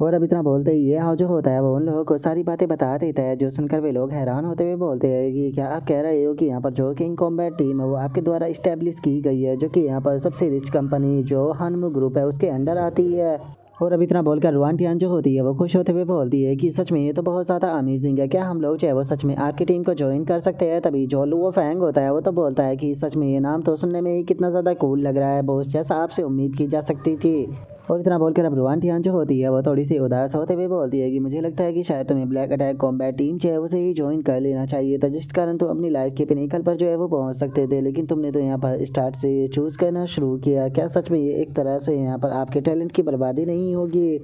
और अब इतना बोलते ही ये हाव जो होता है वो उन लोगों को सारी बातें बता देता है, जो सुनकर वे लोग हैरान होते हुए बोलते हैं कि क्या आप कह रहे हो कि यहाँ पर जो किंग कॉम्बैट टीम है वो आपके द्वारा इस्टेब्लिश की गई है, जो कि यहाँ पर सबसे रिच कंपनी जो हानमू ग्रुप है उसके अंडर आती है। और अब इतना बोलकर रुआनटियान जो होती है वो खुश होते हुए बोलती है कि सच में ये तो बहुत ज़्यादा अमेजिंग है, क्या हम लोग जो है वो सच में आपकी टीम को ज्वाइन कर सकते हैं। तभी जो लुओ फैंग होता है वो तो बोलता है कि सच में ये नाम तो सुनने में ही कितना ज़्यादा कूल लग रहा है बॉस, जैसा आपसे उम्मीद की जा सकती थी। और इतना बोलकर अब रुआन टियान जो होती है वो थोड़ी सी उदास होते हुए बोलती है कि मुझे लगता है कि शायद तुम्हें ब्लैक अटैक कॉम्बैट टीम जो है उसे ही ज्वाइन कर लेना चाहिए था, जिस कारण तुम अपनी लाइफ के पिनेकल पर जो है वो पहुंच सकते थे, लेकिन तुमने तो यहाँ पर स्टार्ट से चूज़ करना शुरू किया। क्या सच में ये एक तरह से यहाँ पर आपके टैलेंट की बर्बादी नहीं होगी?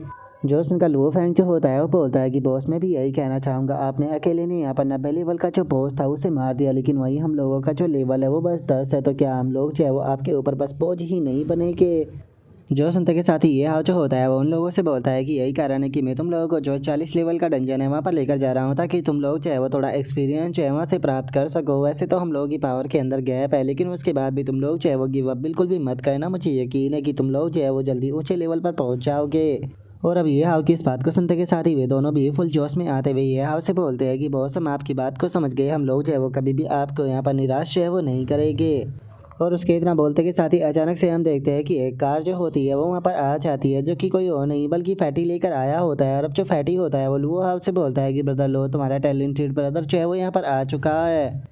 जोश उनका लो फैंग जो होता है वो बोलता है कि बॉस मैं भी यही कहना चाहूँगा, आपने अकेले ने यहाँ पर 90 लेवल का जो बॉस था उसे मार दिया, लेकिन वही हम लोगों का जो लेवल है वो बस 10 है, तो क्या हम लोग जो है वो आपके ऊपर बस बोझ ही नहीं बनेंगे? जो सुनते के साथ ही ये हाव जो होता है वो उन लोगों से बोलता है कि यही कारण है कि मैं तुम लोगों को जो 40 लेवल का डंजन है वहाँ पर लेकर जा रहा हूँ, ताकि तुम लोग जो है वो थोड़ा एक्सपीरियंस जो है वहाँ से प्राप्त कर सको। वैसे तो हम लोगों की पावर के अंदर गैप है, लेकिन उसके बाद भी तुम लोग जो है वो गिव अप बिल्कुल भी मत करना, मुझे यकीन है कि तुम लोग जो है वो जल्दी ऊँचे लेवल पर पहुँच जाओगे। और अब ये हाव की इस बात को सुनते के साथ ही वे दोनों भी फुल जोश में आते हुए ये हाव से बोलते हैं कि बॉस हम आपकी बात को समझ गए, हम लोग जो है वो कभी भी आपको यहाँ पर निराश जो है वो नहीं करेंगे। और उसके इतना बोलते के साथ ही अचानक से हम देखते हैं कि एक कार जो होती है वो वहाँ पर आ जाती है, जो कि कोई और नहीं बल्कि फैटी लेकर आया होता है। और अब जो फैटी होता है वो लुओ हाउस से बोलता है कि ब्रदर लो तुम्हारा टैलेंटेड ब्रदर जो है वो यहाँ पर आ चुका है।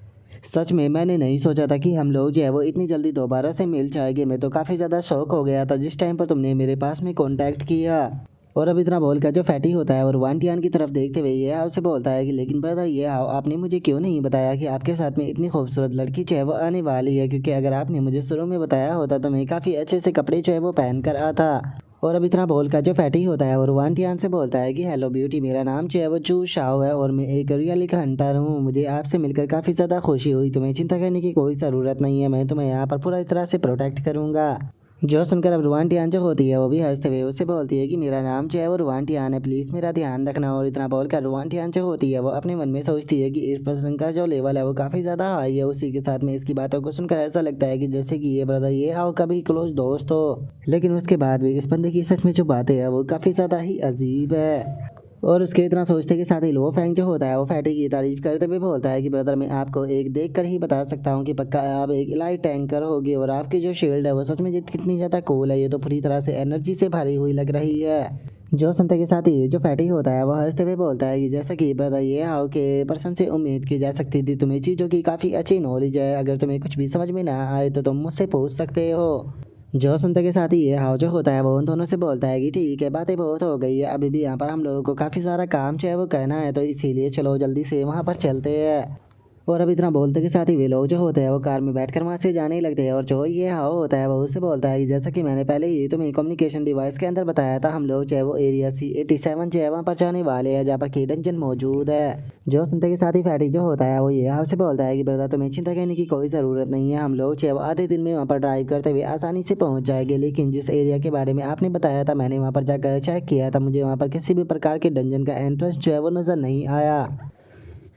सच में मैंने नहीं सोचा था कि हम लोग जो है वो इतनी जल्दी दोबारा से मिल जाएंगे, मैं तो काफ़ी ज़्यादा शौक हो गया था जिस टाइम पर तुमने मेरे पास में कॉन्टैक्ट किया। और अब इतना बोलकर जो फैटी होता है और वांटियान की तरफ देखते हुए ये हाव से बोलता है कि लेकिन ब्रदर ये हाव आपने मुझे क्यों नहीं बताया कि आपके साथ में इतनी खूबसूरत लड़की जो है वो आने वाली है, क्योंकि अगर आपने मुझे शुरू में बताया होता तो मैं काफ़ी अच्छे से कपड़े जो है वो पहन कर आता। और अब इतना बोलकर जो फैटी होता है और वांटियान से बोलता है कि हेलो ब्यूटी, मेरा नाम जो है वो चू शाओ है और मैं एक रियल हंटर हूँ, मुझे आपसे मिलकर काफ़ी ज़्यादा खुशी हुई, तुम्हें चिंता करने की कोई ज़रूरत नहीं है, मैं तुम्हें यहाँ पर पूरा तरह से प्रोटेक्ट करूँगा। जो सुनकर अब रुआन टियान जो होती है वो भी हंसते हुए उससे बोलती है कि मेरा नाम जो है वो रुआन टियान है, प्लीज़ मेरा ध्यान रखना। और इतना बोलकर रुआन टियान जो होती है वो अपने मन में सोचती है कि इस पर्सन का जो लेवल है वो काफ़ी ज़्यादा हाई है। उसी के साथ में इसकी बातों को सुनकर ऐसा लगता है कि जैसे कि ये ब्रदर ये हाउ कभी क्लोज दोस्त हो, लेकिन उसके बाद भी इस बंदे की सच में जो बातें हैं वो काफ़ी ज़्यादा ही अजीब है। और उसके इतना सोचते के साथ ही लो फैंग जो होता है वो फैटी की तारीफ करते हुए बोलता है कि ब्रदर मैं आपको एक देख कर ही बता सकता हूँ कि पक्का आप एक इलाइट टैंकर होगी, और आपकी जो शील्ड है वो सच में कितनी ज़्यादा कूल है, ये तो पूरी तरह से एनर्जी से भरी हुई लग रही है। जो सुनते के साथ ही जो फैटी होता है वह हंसते हुए बोलता है कि जैसा कि ब्रदर ये हाउ के पर्सन से उम्मीद की जा सकती थी, तुम्हें चीज़ों की काफ़ी अच्छी नॉलेज है, अगर तुम्हें कुछ भी समझ में ना आए तो तुम मुझसे पूछ सकते हो। जो सुनते के साथ ही ये हाव जो होता है वो उन दोनों से बोलता है कि ठीक है बातें बहुत हो गई है, अभी भी यहाँ पर हम लोगों को काफ़ी सारा काम जो है वो करना है, तो इसीलिए चलो जल्दी से वहाँ पर चलते हैं। और अब इतना बोलते के साथ ही वे लोग जो होते हैं वो कार में बैठकर वहाँ से जाने ही लगते हैं। और जो ये हाव होता है वो उससे बोलता है कि जैसा कि मैंने पहले ही तुम्हें कम्युनिकेशन डिवाइस के अंदर बताया था, हम लोग जो है वो एरिया C87 जो है वहाँ पर जाने वाले हैं, जहाँ पर की डंजन मौजूद है। जो सुनते के साथ ही फैटी जो होता है वो ये हाव से बोलता है कि ब्रदर तुम्हें चिंता करने की कोई ज़रूरत नहीं है, हम लोग जो है वो आधे दिन में वहाँ पर ड्राइव करते हुए आसानी से पहुँच जाएंगे, लेकिन जिस एरिया के बारे में आपने बताया था मैंने वहाँ पर जाकर चेक किया था, मुझे वहाँ पर किसी भी प्रकार के डंजन का एंट्रेंस जो है वो नज़र नहीं आया।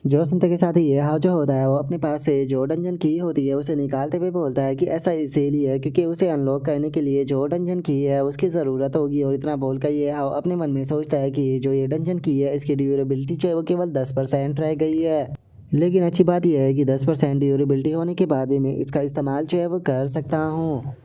जो सुनते के साथ ही ये हाव जो होता है वो अपने पास से जो डंजन की होती है उसे निकालते हुए बोलता है कि ऐसा इसीलिए है क्योंकि उसे अनलॉक करने के लिए जो डंजन की है उसकी ज़रूरत होगी। और इतना बोलकर ये हाव अपने मन में सोचता है कि जो ये डंजन की है इसकी ड्यूरेबिलिटी जो है वो केवल 10% रह गई है, लेकिन अच्छी बात यह है कि 10% ड्यूरेबिलिटी होने के बाद भी मैं इसका इस्तेमाल जो है वो कर सकता हूँ।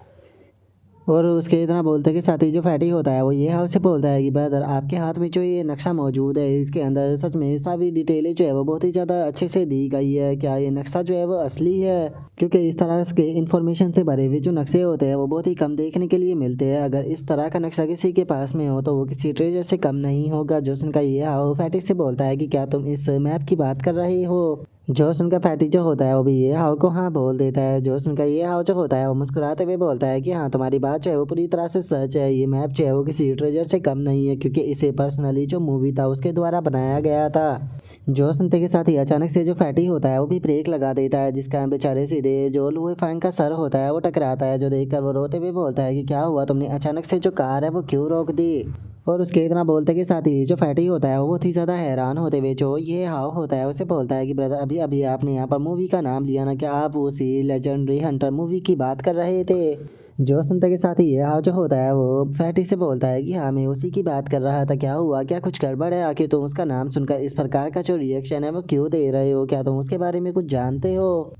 और उसके इतना बोलते के साथ ही जो फैटी होता है वो ये हाउ से बोलता है कि ब्रदर आपके हाथ में जो ये नक्शा मौजूद है इसके अंदर सच में सभी डिटेलें जो है वो बहुत ही ज़्यादा अच्छे से दी गई है, क्या ये नक्शा जो है वो असली है? क्योंकि इस तरह के इन्फॉर्मेशन से भरे हुए जो नक्शे होते हैं वो बहुत ही कम देखने के लिए मिलते हैं, अगर इस तरह का नक्शा किसी के पास में हो तो वो किसी ट्रेजर से कम नहीं होगा। जोसन का ये हाउ फैटी से बोलता है कि क्या तुम इस मैप की बात कर रहे हो? जोसन का फैटी जो होता है वो भी ये हाव को हाँ बोल देता है। जोसन का ये हाव जो होता है वो मुस्कुराते हुए बोलता है कि हाँ तुम्हारी बात जो है वो पूरी तरह से सच है, ये मैप जो है वो किसी ट्रेजर से कम नहीं है, क्योंकि इसे पर्सनली जो मूवी था उसके द्वारा बनाया गया था। जो सुनते के साथ ही अचानक से जो फैटी होता है वो भी ब्रेक लगा देता है, जिसका बेचारे सीधे जो लुई फैंग का सर होता है वो टकराता है, जो देखकर वो रोते हुए बोलता है कि क्या हुआ, तुमने अचानक से जो कार है वो क्यों रोक दी? और उसके इतना बोलते के साथ ही जो फैटी होता है वो बहुत ही ज़्यादा हैरान होते हुए जो ये हाव होता है उसे बोलता है कि ब्रदर अभी अभी आपने यहाँ पर मूवी का नाम लिया ना, क्या आप उसी लेजेंडरी हंटर मूवी की बात कर रहे थे? जो सुनते के साथ ही ये हाव जो होता है वो फैटी से बोलता है कि हाँ मैं उसी की बात कर रहा था, क्या हुआ, क्या कुछ गड़बड़ है, आखिर तुम उसका नाम सुनकर इस प्रकार का जो रिएक्शन है वो क्यों दे रहे हो, क्या तुम उसके बारे में कुछ जानते हो?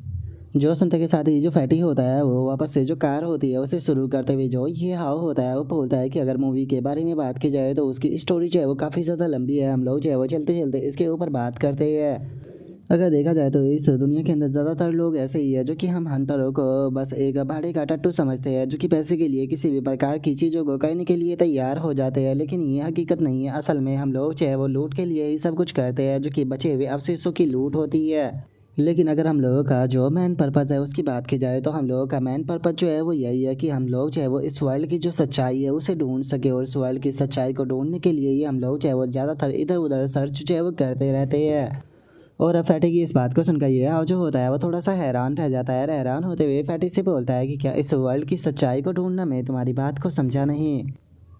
जो सुनते के साथ ही जो फैटी होता है वो वापस से जो कार होती है उसे शुरू करते हुए जो ये हाव होता है वो बोलता है कि अगर मूवी के बारे में बात की जाए तो उसकी स्टोरी जो है वो काफ़ी ज़्यादा लंबी है, हम लोग जो है वो चलते चलते इसके ऊपर बात करते हैं। अगर देखा जाए तो इस दुनिया के अंदर ज़्यादातर लोग ऐसे ही है जो कि हम हंटरों को बस एक भाड़े का टट्टू समझते हैं, जो कि पैसे के लिए किसी भी प्रकार की चीज़ों को करने के लिए तैयार हो जाते हैं। लेकिन ये हकीकत नहीं है। असल में हम लोग चाहे वो लूट के लिए ही सब कुछ करते हैं, जो कि बचे हुए अवशेषों की लूट होती है। लेकिन अगर हम लोगों का जो मेन पर्पज़ है उसकी बात की जाए तो हम लोगों का मेन पर्पज़ जो है वो यही है कि हम लोग जो है वो इस वर्ल्ड की जो सच्चाई है उसे ढूंढ सके, और इस वर्ल्ड की सच्चाई को ढूंढने के लिए ही हम लोग जो है वो ज़्यादातर इधर उधर सर्च जो है वो करते रहते हैं। और अब फैटी की इस बात को सुनकर ये हाव जो होता है वो थोड़ा सा हैरान रह जाता है। और हैरान होते हुए फैटी से बोलता है कि क्या इस वर्ल्ड की सच्चाई को ढूंढना मैं तुम्हारी बात को समझा नहीं।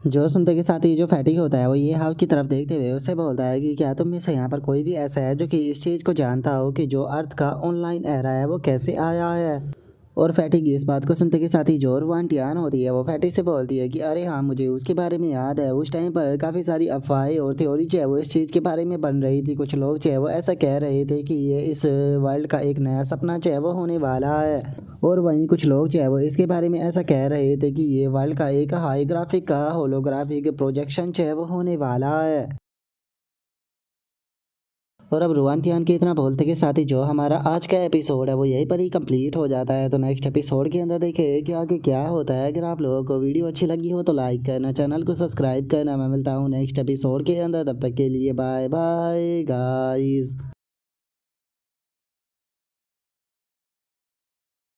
जो सुनते के साथ ही जो फैटी होता है वो ये हाव की तरफ देखते हुए उससे बोलता है कि क्या तुम में से यहाँ पर कोई भी ऐसा है जो कि इस चीज़ को जानता हो कि जो अर्थ का ऑनलाइन एरा है वो कैसे आया है। और फैटी की इस बात को सुनते के साथ ही जो रुआंटियान होती है वो फैटी से बोलती है कि अरे हाँ, मुझे उसके बारे में याद है। उस टाइम पर काफ़ी सारी अफवाहें और थ्योरी जो है वो इस चीज़ के बारे में बन रही थी। कुछ लोग जो है वो ऐसा कह रहे थे कि ये इस वर्ल्ड का एक नया सपना जो है वो होने वाला है। और वहीं कुछ लोग जो है वो इसके बारे में ऐसा कह रहे थे कि ये वर्ल्ड का एक हाई ग्राफिक का होलोग्राफिक प्रोजेक्शन जो है वो होने वाला है। और अब रुआन के इतना बोलते के साथ ही जो हमारा आज का एपिसोड है वो यहीं पर ही कंप्लीट हो जाता है। तो नेक्स्ट एपिसोड के अंदर देखें कि आगे क्या होता है। अगर आप लोगों को वीडियो अच्छी लगी हो तो लाइक करना, चैनल को सब्सक्राइब करना। मैं मिलता हूँ नेक्स्ट एपिसोड के अंदर, तब तक के लिए बाय बाय गाइस।